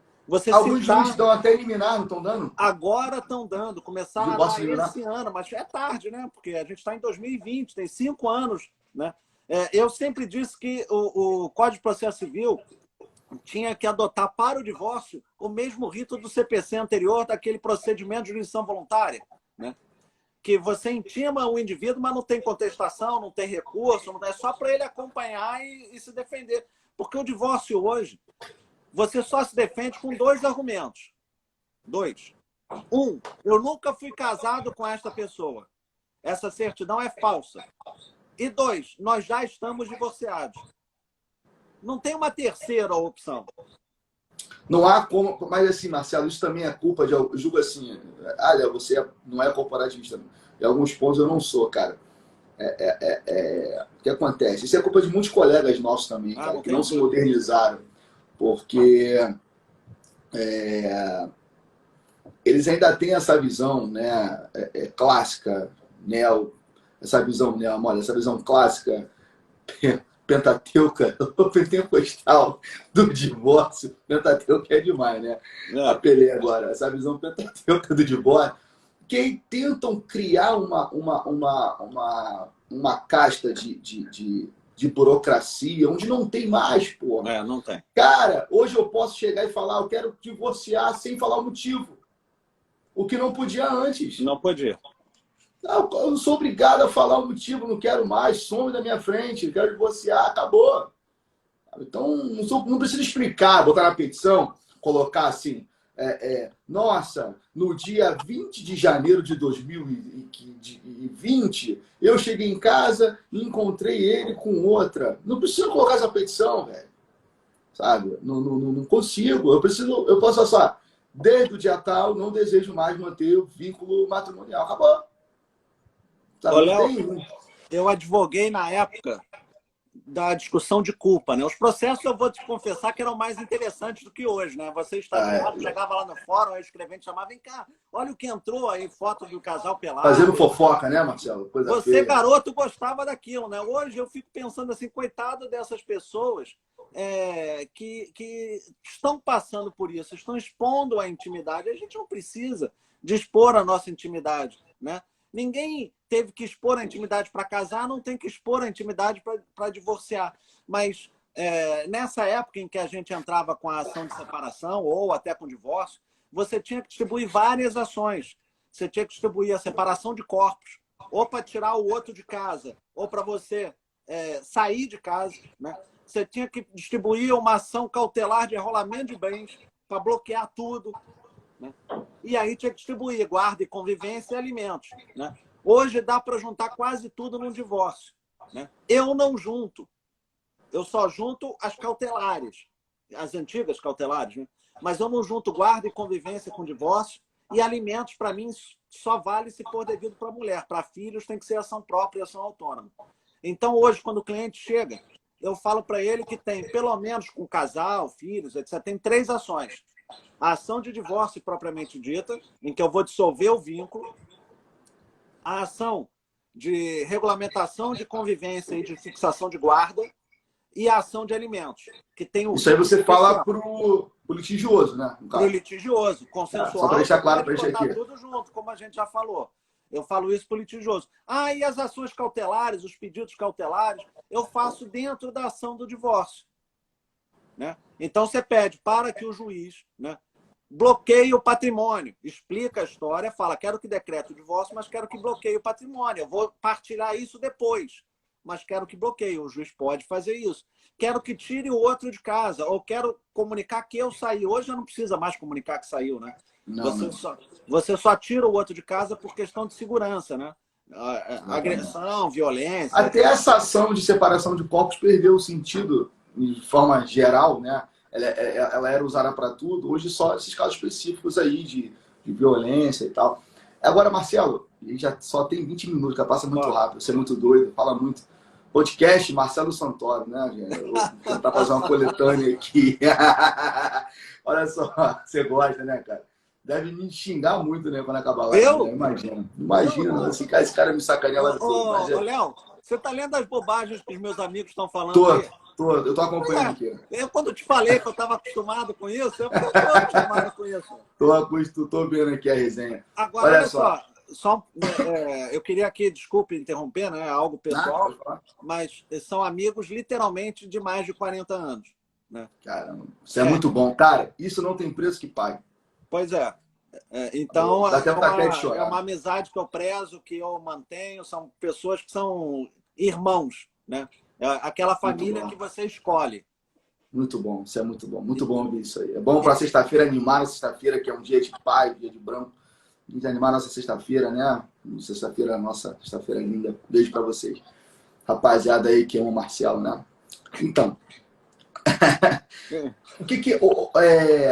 Alguns juízes dão até liminar, não estão dando? Agora estão dando. Começaram a dar esse ano, mas é tarde, né? Porque a gente está em 2020, tem 5 anos. Né? Eu sempre disse que o Código de Processo Civil tinha que adotar para o divórcio o mesmo rito do CPC anterior, daquele procedimento de jurisdição voluntária. Né? Que você intima o indivíduo, mas não tem contestação, não tem recurso, não é só para ele acompanhar e se defender. Porque o divórcio hoje, você só se defende com 2 argumentos. 2. 1, eu nunca fui casado com esta pessoa. Essa certidão é falsa. E 2, nós já estamos divorciados. Não tem uma terceira opção. Não há como, mas assim, Marcelo, isso também é culpa de, eu julgo assim, você não é corporativista. Em alguns pontos eu não sou, cara. O que acontece? Isso é culpa de muitos colegas nossos também, cara, que não se modernizaram, porque eles ainda têm essa visão, né, clássica, essa visão clássica, pentateuca, pentecostal do divórcio. Pentateuca é demais, né? Apelei agora. Essa visão pentateuca do divórcio. Que tentam criar uma casta de burocracia onde não tem mais, porra. Não tem. Cara, hoje eu posso chegar e falar, eu quero divorciar sem falar o motivo. O que não podia antes. Não podia. Eu não sou obrigado a falar o motivo, não quero mais, some da minha frente, quero divorciar, acabou. Então, não precisa explicar, botar na petição, colocar assim, nossa, no dia 20 de janeiro de 2020, eu cheguei em casa e encontrei ele com outra. Não precisa colocar essa petição, velho. sabe? Não consigo. Eu posso só, desde o dia tal, não desejo mais manter o vínculo matrimonial. Acabou. Ô, Sabe? Não Léo, tem. eu advoguei na época da discussão de culpa, né? Os processos, eu vou te confessar que eram mais interessantes do que hoje, né? Você, estagiário, chegava lá no fórum, aí o escrevente chamava, vem cá, olha o que entrou aí, foto do casal Fazendo pelado. fofoca, né, Marcelo? Coisa Você, feia. garoto, gostava daquilo, né? Hoje eu fico pensando assim, coitado dessas pessoas que estão passando por isso, estão expondo a intimidade. A gente não precisa de expor a nossa intimidade, né? Ninguém teve que expor a intimidade para casar, não tem que expor a intimidade para divorciar. Mas nessa época em que a gente entrava com a ação de separação ou até com divórcio, você tinha que distribuir várias ações. Você tinha que distribuir a separação de corpos, ou para tirar o outro de casa, ou para você sair de casa, né? Você tinha que distribuir uma ação cautelar de arrolamento de bens para bloquear tudo, né? E aí tinha que distribuir guarda e convivência e alimentos, né? Hoje dá para juntar quase tudo num divórcio, né? Eu não junto, eu só junto as cautelares, as antigas cautelares, né? Mas eu não junto guarda e convivência com divórcio, e alimentos, para mim, só vale se for devido para a mulher. Para filhos tem que ser ação própria e ação autônoma. Então, hoje, quando o cliente chega, eu falo para ele que tem, pelo menos com casal, filhos, etc., tem 3 ações. A ação de divórcio propriamente dita, em que eu vou dissolver o vínculo. A ação de regulamentação de convivência e de fixação de guarda. E a ação de alimentos, que tem o Isso aí risco você fala especial. pro litigioso, né? Para o litigioso, Só para consensual, deixar você claro pode para gente botar aqui. tudo junto, como a gente já falou. Eu falo isso para o litigioso. Ah, e as ações cautelares, os pedidos cautelares, eu faço dentro da ação do divórcio, né? Então, você pede para que o juiz, né, bloqueie o patrimônio, explica a história, fala, quero que decrete o divórcio, mas quero que bloqueie o patrimônio. Eu vou partilhar isso depois, mas quero que bloqueie. O juiz pode fazer isso. Quero que tire o outro de casa, ou quero comunicar que eu saí. Hoje já não precisa mais comunicar que saiu, né? Não, não. Você só tira o outro de casa por questão de segurança, né? Exatamente. Agressão, violência, Até etc. essa ação de separação de corpos perdeu o sentido de forma geral, né? Ela era usada para tudo. Hoje só esses casos específicos aí de violência e tal. Agora, Marcelo, a gente já só tem 20 minutos, que passa muito rápido. Você é muito doido, fala muito. Podcast Marcelo Santoro, né, gente? Eu vou tentar fazer uma coletânea aqui. Olha só, você gosta, né, cara? Deve me xingar muito, né, quando acabar a live, né? Eu? Imagina. Não, Imagina, não. esse cara me sacaneia lá depois. Mas Léo, você está lendo as bobagens que os meus amigos estão falando tô, aí? eu tô acompanhando aqui. Eu, quando te falei que eu estava acostumado com isso, eu estou acostumado com isso. Tô vendo aqui a resenha. Agora, Olha olha só. só eu queria aqui, desculpe interromper, né? É algo pessoal, Pode falar. mas são amigos literalmente de mais de 40 anos. Né? Caramba, isso é muito bom. Cara, isso não tem preço que pague. Pois é. Então, Dá até vontade de é chorar. uma amizade que eu prezo, que eu mantenho, são pessoas que são irmãos, né? É aquela família que você escolhe. Muito bom, isso é muito bom. Muito bom ouvir isso aí. É bom para sexta-feira, animar a sexta-feira, que é um dia de paz, dia de branco. A gente animar a nossa sexta-feira, né? Sexta-feira, nossa sexta-feira linda. Beijo para vocês. Rapaziada aí que ama o Marcelo, né? Então, o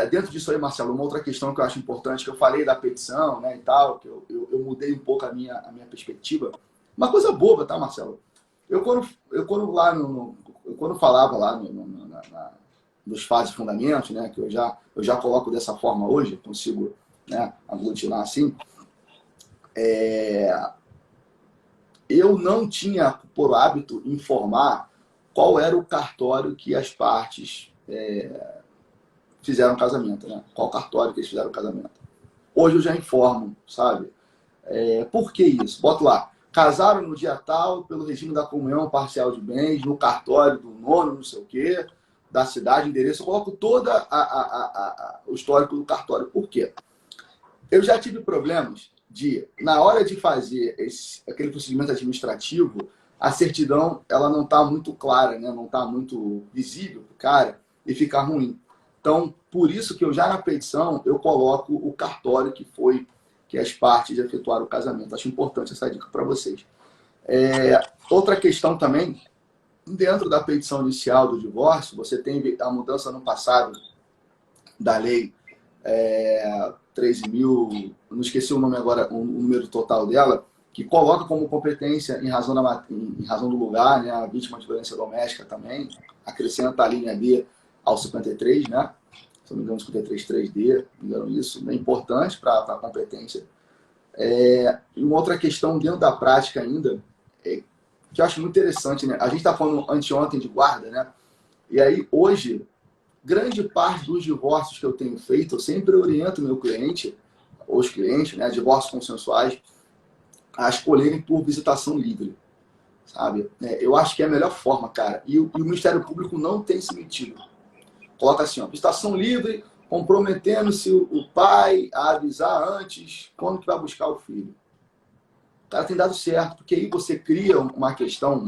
dentro disso aí, Marcelo, uma outra questão que eu acho importante, que eu falei da petição, né, e tal, que eu mudei um pouco a minha perspectiva. Uma coisa boba, tá, Marcelo? Eu quando falava lá nos fases e fundamentos, né, que eu já coloco dessa forma hoje, eu consigo, né, aglutinar assim, eu não tinha por hábito informar qual era o cartório que as partes fizeram o casamento, né? Qual cartório que eles fizeram o casamento. Hoje eu já informo, sabe? Por que isso? Boto lá, casaram no dia tal, pelo regime da comunhão parcial de bens, no cartório do nono, não sei o quê, da cidade, endereço, eu coloco todo o histórico do cartório. Por quê? Eu já tive problemas na hora de fazer aquele procedimento administrativo, a certidão ela não está muito clara, né? Não está muito visível para o cara e ficar ruim. Então, por isso que eu já na petição eu coloco o cartório que as partes efetuaram o casamento. Acho importante essa dica para vocês. Outra questão também dentro da petição inicial do divórcio, você tem a mudança no passado da lei 13.000, não esqueci o nome agora, o número total dela, que coloca como competência em razão do lugar, né, a vítima de violência doméstica também, acrescenta a linha B ao 53, né? Se não me engano, 53.3D, não me engano isso, é importante para a competência. E uma outra questão dentro da prática ainda, que eu acho muito interessante, né? A gente está falando anteontem de guarda, né? E aí, hoje, grande parte dos divórcios que eu tenho feito, eu sempre oriento meu cliente, os clientes, né, divórcios consensuais, a escolherem por visitação livre, sabe? Eu acho que é a melhor forma, cara. E o Ministério Público não tem se metido. Coloca assim, ó, visitação livre, comprometendo-se o pai a avisar antes quando que vai buscar o filho. Cara, tem dado certo, porque aí você cria uma questão,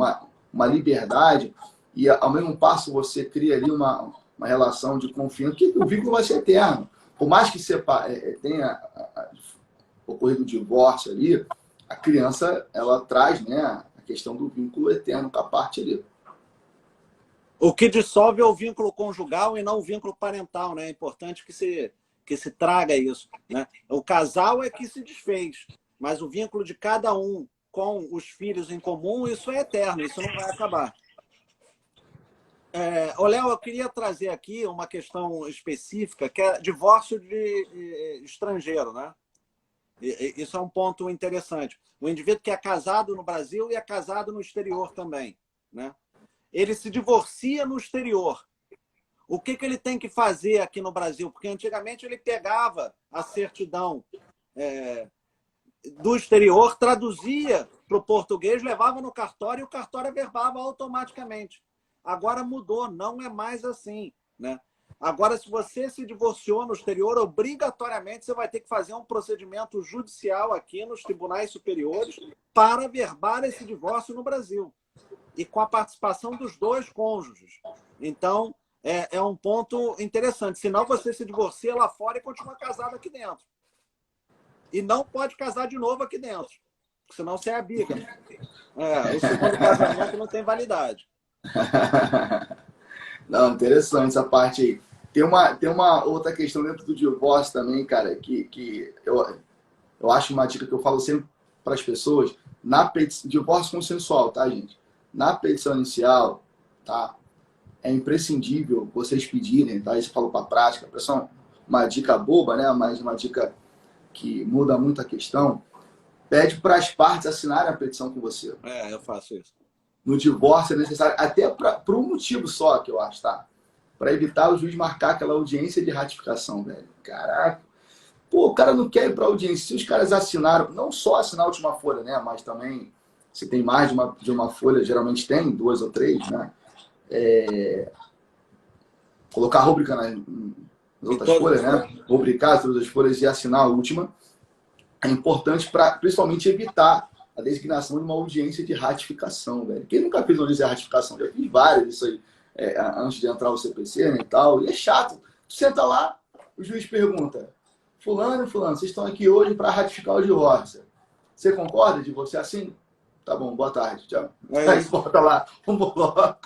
uma liberdade, e ao mesmo passo você cria ali uma relação de confiança, que o vínculo vai ser eterno. Por mais que você tenha ocorrido o divórcio ali, a criança, ela traz, né, a questão do vínculo eterno com a parte ali. O que dissolve é o vínculo conjugal e não o vínculo parental, né? É importante que se traga isso, né? O casal é que se desfez, mas o vínculo de cada um com os filhos em comum, isso é eterno, isso não vai acabar. Léo, eu queria trazer aqui uma questão específica, que é divórcio de estrangeiro, né? Isso é um ponto interessante. O indivíduo que é casado no Brasil e é casado no exterior também, né? Ele se divorcia no exterior. O que ele tem que fazer aqui no Brasil? Porque antigamente ele pegava a certidão do exterior, traduzia para o português, levava no cartório e o cartório averbava automaticamente. Agora mudou, não é mais assim, né? Agora, se você se divorciou no exterior, obrigatoriamente você vai ter que fazer um procedimento judicial aqui nos tribunais superiores para averbar esse divórcio no Brasil. E com a participação dos dois cônjuges. Então, é um ponto interessante. Senão você se divorcia lá fora e continua casado aqui dentro. E não pode casar de novo aqui dentro. Senão você é a biga. O segundo casamento não tem validade. Não, interessante essa parte aí. Tem uma outra questão dentro do divórcio também, cara, que eu acho uma dica que eu falo sempre para as pessoas. Divórcio consensual, tá, gente? Na petição inicial, tá? É imprescindível vocês pedirem, tá? Isso eu falo para a prática. Pessoal, uma dica boba, né? Mas uma dica que muda muito a questão. Pede para as partes assinarem a petição com você. Eu faço isso. No divórcio é necessário, até por um motivo só, que eu acho, tá? Para evitar o juiz marcar aquela audiência de ratificação, velho. Caraca. Pô, o cara não quer ir para audiência. Se os caras assinaram, não só assinar a última folha, né? Mas também, se tem mais de uma folha, geralmente tem, 2 ou 3, né? Colocar a rúbrica nas outras folhas, né? Rubricar as outras folhas e assinar a última. É importante para, principalmente, evitar a designação de uma audiência de ratificação, velho. Quem nunca fez uma audiência de ratificação? Já fiz várias isso aí, antes de entrar no CPC, né, e tal. E é chato. Tu senta lá, o juiz pergunta: fulano, vocês estão aqui hoje para ratificar o divórcio. Você concorda de você assim? Tá bom, boa tarde, tchau. Aí bota lá, um bloco.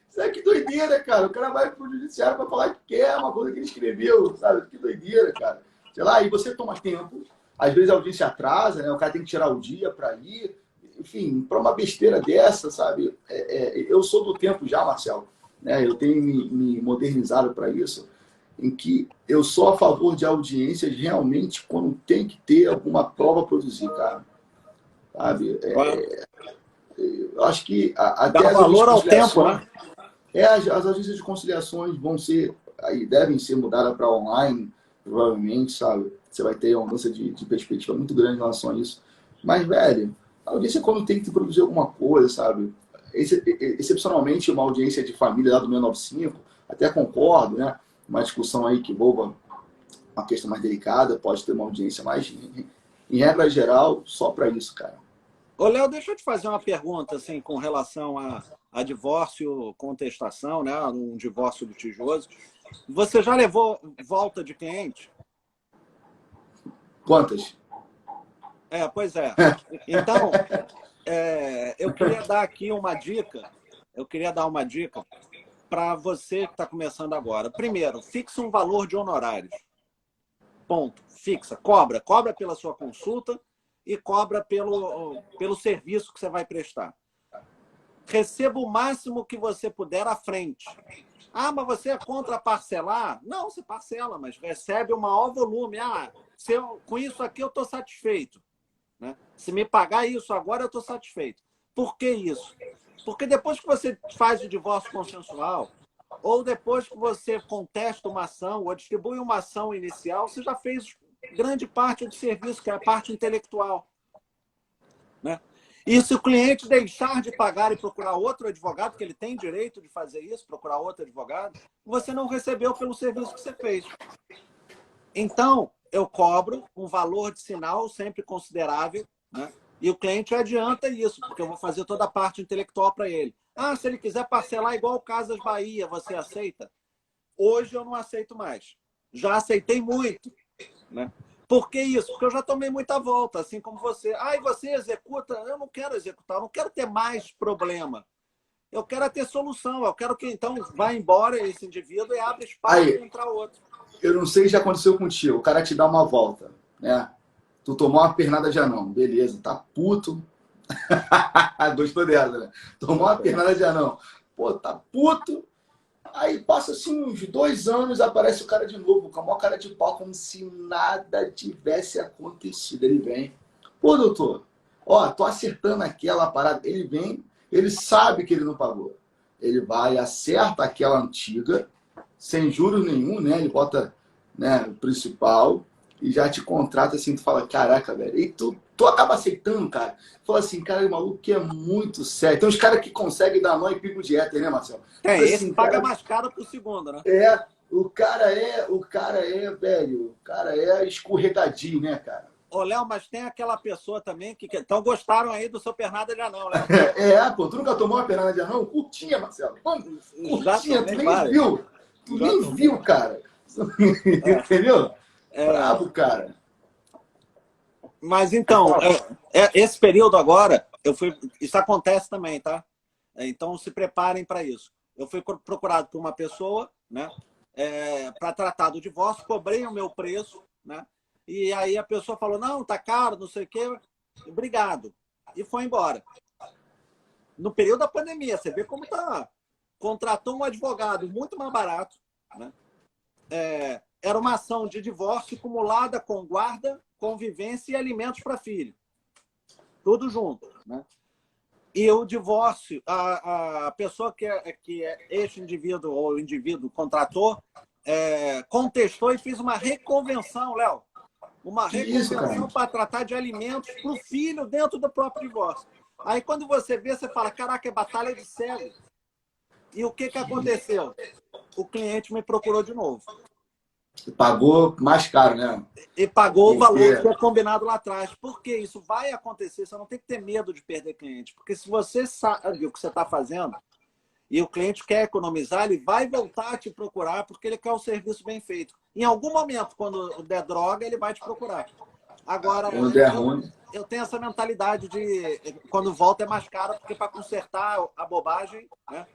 Isso é que doideira, cara. O cara vai pro judiciário para falar que quer uma coisa que ele escreveu, sabe? Que doideira, cara. Sei lá, e você toma tempo. Às vezes a audiência atrasa, né? O cara tem que tirar o dia para ir. Enfim, para uma besteira dessa, sabe? Eu sou do tempo já, Marcelo, né? Eu tenho me modernizado para isso, em que eu sou a favor de audiências realmente quando tem que ter alguma prova a produzir, cara. Sabe? Eu acho que até dá valor ao tempo, né? As audiências de conciliações vão ser, aí devem ser mudadas para online, provavelmente, sabe? Você vai ter uma mudança de perspectiva muito grande em relação a isso. Mas, velho, a audiência quando tem que produzir alguma coisa, sabe? Excepcionalmente, uma audiência de família lá do 695, até concordo, né? Uma discussão aí que envolva uma questão mais delicada, pode ter uma audiência mais, em regra geral, só para isso, cara. Ô, Léo, deixa eu te fazer uma pergunta, assim, com relação a divórcio, contestação, né? Um divórcio litigioso. Você já levou volta de cliente? Quantas? Pois é. Então, eu queria dar aqui uma dica eu queria dar uma dica para você que está começando agora. Primeiro, fixa um valor de honorários. Ponto. Fixa. Cobra pela sua consulta e cobra pelo serviço que você vai prestar. Receba o máximo que você puder à frente. Ah, mas você é contra parcelar? Não, você parcela, mas recebe o maior volume. Ah, com isso aqui eu estou satisfeito. Né? Se me pagar isso agora, eu estou satisfeito. Por que isso? Porque depois que você faz o divórcio consensual, ou depois que você contesta uma ação, ou distribui uma ação inicial, você já fez grande parte do serviço, que é a parte intelectual. Né? E se o cliente deixar de pagar e procurar outro advogado, porque ele tem direito de fazer isso, procurar outro advogado, você não recebeu pelo serviço que você fez. Então, eu cobro um valor de sinal sempre considerável, né? E o cliente adianta isso, porque eu vou fazer toda a parte intelectual para ele. Ah, se ele quiser parcelar igual o Casas Bahia, você aceita? Hoje eu não aceito mais. Já aceitei muito. Né? Por que isso? Porque eu já tomei muita volta, assim como você. Ah, e você executa? Eu não quero executar, eu não quero ter mais problema. Eu quero ter solução, eu quero que então vá embora esse indivíduo e abra espaço para entrar outro. Eu não sei se já aconteceu contigo, o cara te dá uma volta, né? Tu tomou uma pernada de anão, beleza, tá puto. Gostou dela, né? Tomou uma pernada de anão. Pô, tá puto. Aí passa assim uns 2 anos, aparece o cara de novo, com a maior cara de pau, como se nada tivesse acontecido. Ele vem. Pô, doutor, ó, tô acertando aquela parada. Ele vem, ele sabe que ele não pagou. Ele vai, acerta aquela antiga, sem juros nenhum, né? Ele bota, né, o principal e já te contrata assim, tu fala, caraca, velho. E tu acaba aceitando, cara. Fala assim, cara, o maluco que é muito sério. Tem uns caras que conseguem dar nó e pico de éter, né, Marcelo? Tem, Fala esse assim, paga cara, mais caro pro segundo, né? o cara é, velho, o cara é escorregadio, né, cara? Ô, Léo, mas tem aquela pessoa também que... Então gostaram aí do seu pernada de anão, Léo? Pô, tu nunca tomou uma pernada de anão? Curtinha, Marcelo. Já Curtinha, tu tomei nem várias. viu. Tu Já nem tomei. viu, cara. Entendeu? Brabo, cara. Mas então, esse período agora, isso acontece também, tá? Então se preparem para isso. Eu fui procurado por uma pessoa, né, para tratar do divórcio, cobrei o meu preço, né? E aí a pessoa falou, não, tá caro, não sei o quê, obrigado. E foi embora. No período da pandemia, você vê como tá. Contratou um advogado muito mais barato, né? Era uma ação de divórcio acumulada com guarda, convivência e alimentos para filho. Tudo junto. Né? E o divórcio, a pessoa que este indivíduo ou o indivíduo contratou, contestou e fez uma reconvenção, Léo. Uma reconvenção para tratar de alimentos para o filho dentro do próprio divórcio. Aí quando você vê, você fala, caraca, é batalha de cego. E o que aconteceu? O cliente me procurou de novo. Pagou mais caro, né? E pagou o valor que foi combinado lá atrás. Por que isso vai acontecer? Você não tem que ter medo de perder cliente. Porque se você sabe o que você está fazendo e o cliente quer economizar, ele vai voltar a te procurar porque ele quer o serviço bem feito. Em algum momento, quando der droga, ele vai te procurar. Agora, eu tenho essa mentalidade de quando volta é mais caro, porque para consertar a bobagem, né?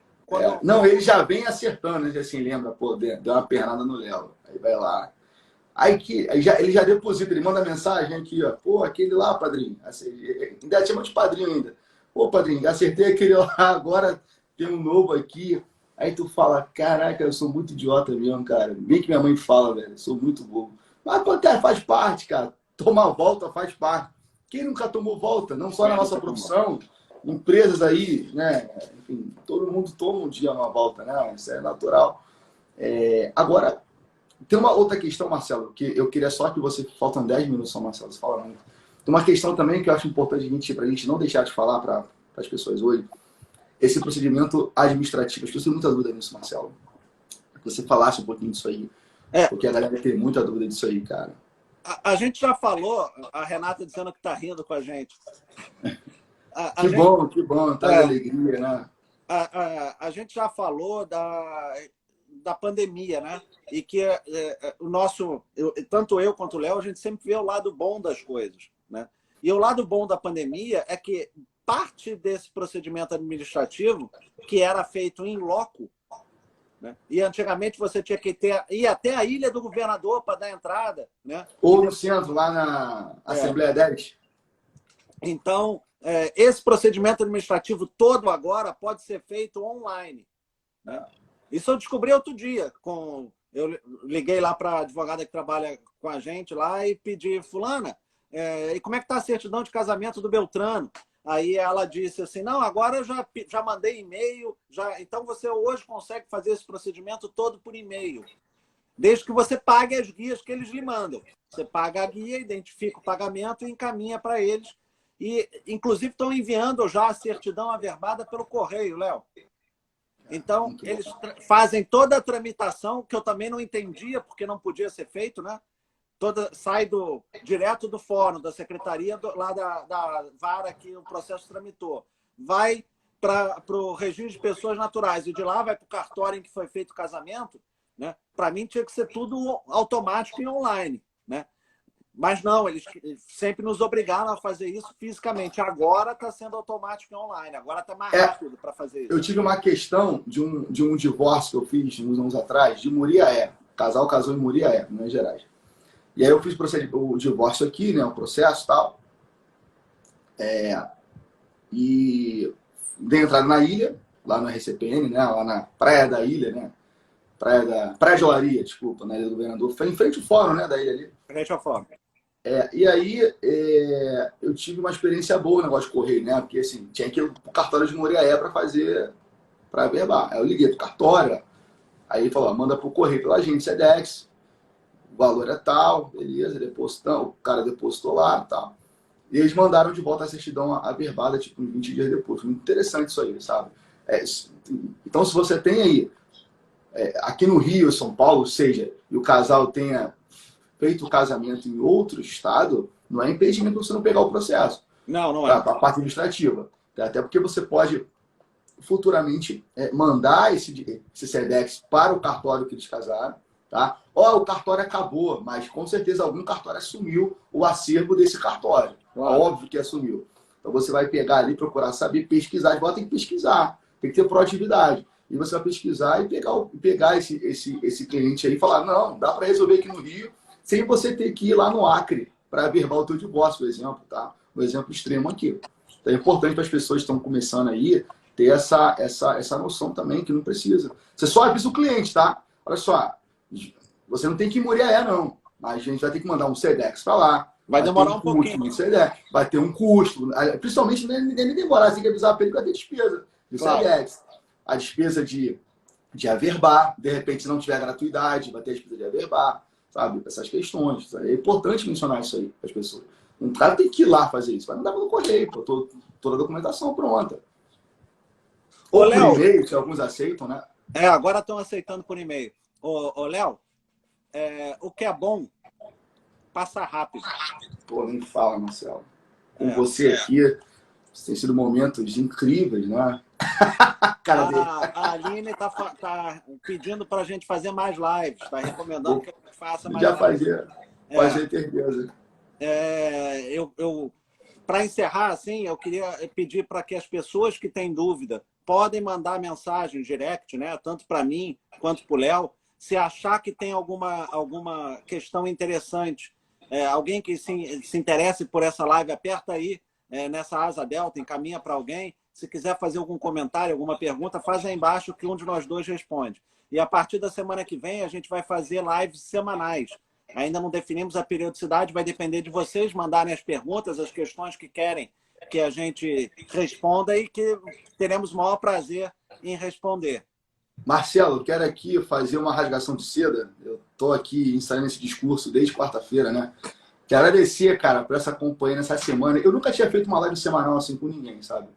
Não, ele já vem acertando, né? Assim, lembra, pô, deu uma pernada no Léo. Aí vai lá. Ele já deposita, ele manda mensagem aqui, ó. Pô, aquele lá, padrinho. Assim, ainda chama de padrinho ainda. Pô, padrinho, acertei aquele lá, agora tem um novo aqui. Aí tu fala, caraca, eu sou muito idiota mesmo, cara. Bem que minha mãe fala, velho, eu sou muito bobo. Mas acontece, faz parte, cara. Tomar volta faz parte. Quem nunca tomou volta? Não só na nossa profissão, empresas aí, né? Enfim, todo mundo toma um dia uma volta, né? Isso é natural. Agora, tem uma outra questão, Marcelo, que eu queria só que você... Faltam 10 minutos só, Marcelo, você fala muito. Tem uma questão também que eu acho importante para a gente não deixar de falar para as pessoas hoje. Esse procedimento administrativo. Acho que eu tenho muita dúvida nisso, Marcelo. Que você falasse um pouquinho disso aí. Porque a galera tem muita dúvida disso aí, cara. A gente já falou, a Renata dizendo que está rindo com a gente. Que bom, traz alegria, né? A gente já falou da pandemia, né? E que tanto eu quanto o Léo, a gente sempre vê o lado bom das coisas, né? E o lado bom da pandemia é que parte desse procedimento administrativo que era feito em loco, né? E antigamente você tinha que ir até a ilha do governador para dar entrada, né? Ou no centro, lá na Assembleia 10. Então, esse procedimento administrativo todo agora pode ser feito online, né? Isso eu descobri outro dia. Eu liguei lá para a advogada que trabalha com a gente lá e pedi, fulana, e como é que está a certidão de casamento do Beltrano? Aí ela disse assim, não, agora eu já mandei e-mail, então você hoje consegue fazer esse procedimento todo por e-mail, desde que você pague as guias que eles lhe mandam. Você paga a guia, identifica o pagamento e encaminha para eles. E, inclusive, estão enviando já a certidão averbada pelo correio, Léo. Então, eles fazem toda a tramitação, que eu também não entendia, porque não podia ser feito, né? Sai direto do fórum, da secretaria, lá da vara que o processo tramitou. Vai para o registro de pessoas naturais, e de lá vai para o cartório em que foi feito o casamento, né? Para mim, tinha que ser tudo automático e online, né? Mas não, eles sempre nos obrigaram a fazer isso fisicamente. Agora está sendo automático e online. Agora está mais rápido para fazer isso. Eu tive uma questão de um divórcio que eu fiz uns anos atrás, de Muriaé. O casal casou em Muriaé, em Minas Gerais. E aí eu fiz o divórcio aqui, né, o processo e tal. E dei entrada na ilha, lá no RCPN, né, lá na Praia da Ilha, né? Praia de Olaria, desculpa, na Ilha do Governador. Foi em frente ao fórum, né, da ilha ali. Frente ao fórum. E aí eu tive uma experiência boa no negócio de correio, né? Porque assim, tinha que ir pro cartório de Muriaé para averbar. Aí eu liguei pro cartório, aí ele falou, manda pro correio pela agência Sedex, o valor é tal, beleza, o cara depositou lá e tal. E eles mandaram de volta a certidão averbada, tipo, 20 dias depois. Muito interessante isso aí, sabe? Então, se você tem aí, aqui no Rio, São Paulo, seja, e o casal tenha feito o casamento em outro estado, não é impedimento você não pegar o processo. Não é. A parte administrativa. Até porque você pode futuramente mandar esse SEDEX para o cartório que eles casaram. Tá? O cartório acabou, mas com certeza algum cartório assumiu o acervo desse cartório. Claro. Óbvio que assumiu. Então você vai pegar ali, procurar saber, pesquisar. Igual tem que pesquisar, tem que ter proatividade. E você vai pesquisar e pegar esse cliente aí e falar, não, dá para resolver aqui no Rio, sem você ter que ir lá no Acre para averbar o teu divórcio, por exemplo, tá? Um exemplo extremo aqui. Então é importante para as pessoas que estão começando aí ter essa noção também, que não precisa. Você só avisa o cliente, tá? Olha só, você não tem que ir em Muriaé, não. Mas a gente vai ter que mandar um SEDEX para lá. Vai demorar um pouquinho. Vai ter um custo. Principalmente, nem demorar, você tem que avisar para ele que vai ter despesa do SEDEX. A despesa de averbar, de repente, se não tiver gratuidade, vai ter a despesa de averbar. Sabe? Essas questões. É importante mencionar isso aí para as pessoas. Um cara tem que ir lá fazer isso. Vai mandar pelo correio, toda a documentação pronta. Ou por e-mail, que alguns aceitam, né? Agora estão aceitando por e-mail. Ô, Léo, o que é bom, passa rápido. Pô, nem fala, Marcelo. Com você aqui, tem sido momentos incríveis, né? A Aline tá pedindo para a gente fazer mais lives, está recomendando que a gente faça mais lives. Fazer certeza. Para encerrar, assim, eu queria pedir para que as pessoas que têm dúvida podem mandar mensagem direct, né? Tanto para mim quanto para o Léo, se achar que tem alguma questão interessante. Alguém que se interesse por essa live, aperta aí nessa asa delta, encaminha para alguém. Se quiser fazer algum comentário, alguma pergunta, faz aí embaixo que um de nós dois responde. E a partir da semana que vem, a gente vai fazer lives semanais. Ainda não definimos a periodicidade, vai depender de vocês mandarem as perguntas, as questões que querem que a gente responda e que teremos o maior prazer em responder. Marcelo, eu quero aqui fazer uma rasgação de seda. Eu estou aqui ensaiando esse discurso desde quarta-feira, né? Quero agradecer, cara, por essa companhia nessa semana. Eu nunca tinha feito uma live semanal assim com ninguém, sabe?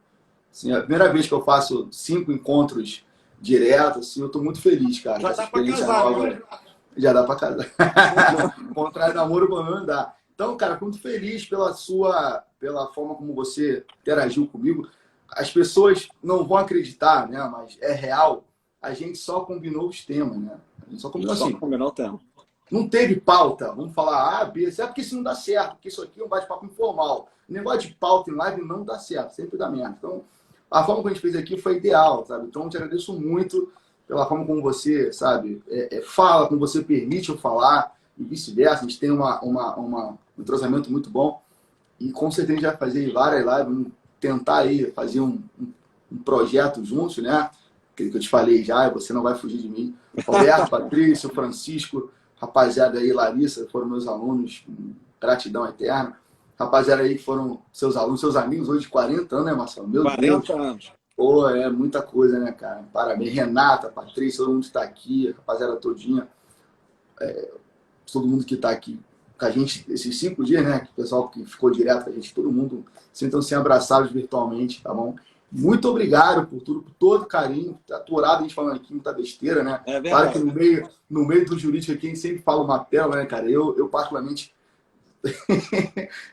Assim, é a primeira vez que eu faço 5 encontros diretos, assim, eu estou muito feliz, cara. Já dá para casar, né? Já dá para casar. Contrário namoro, não dá. Então, cara, muito feliz pela forma como você interagiu comigo. As pessoas não vão acreditar, né? Mas é real. A gente só combinou os temas, né? A gente só combinou assim. Só combinou o tema. não teve pauta. Vamos falar A, B, C, porque isso não dá certo, porque isso aqui é um bate-papo informal. O negócio de pauta em live não dá certo, sempre dá merda. Então, a forma que a gente fez aqui foi ideal, sabe? Então, eu te agradeço muito pela forma como você, sabe, fala, como você permite eu falar e vice-versa. A gente tem um entrosamento muito bom e com certeza a gente vai fazer várias lives, vamos tentar aí fazer um projeto juntos, né? Aquele que eu te falei já, você não vai fugir de mim. Roberto, Patrício, Francisco, rapaziada aí, Larissa, foram meus alunos, gratidão eterna. Rapaziada aí que foram seus alunos, seus amigos, hoje de 40 anos, né, Marcelo? Meu 40 Deus. anos. Pô, é muita coisa, né, cara? Parabéns. Renata, Patrícia, todo mundo está aqui, rapaziada todinha, todo mundo que está aqui com a gente esses 5 dias, né? Que o pessoal que ficou direto com a gente, todo mundo sintam-se abraçados virtualmente, tá bom? Muito obrigado por tudo, por todo carinho. Tá aturado a gente falando aqui muita besteira, né? É Claro que verdade. no meio do jurídico aqui a gente sempre fala uma pérola, né, cara? Eu particularmente,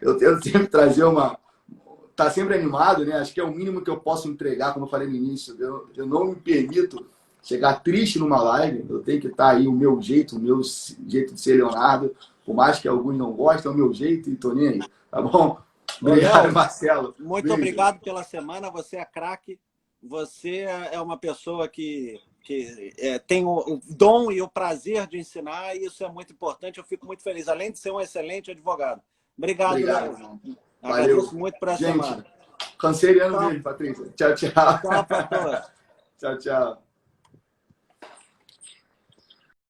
eu tento sempre trazer uma. Tá sempre animado, né? Acho que é o mínimo que eu posso entregar, como eu falei no início. Eu não me permito chegar triste numa live. Eu tenho que estar aí o meu jeito de ser Leonardo. Por mais que alguns não gostem, é o meu jeito e tô nem aí. Tá bom? Ô, Obrigado, Léo, Marcelo. muito Beijo. obrigado pela semana. Você é craque. Você é uma pessoa que tem o dom e o prazer de ensinar, e isso é muito importante. Eu fico muito feliz, além de ser um excelente advogado. Obrigado, Obrigado, Léo. irmão. Valeu. Agradeço muito por essa Gente, semana. canceriano Tchau, mesmo, Patrícia. Tchau, tchau. tchau para todos. Tchau, tchau.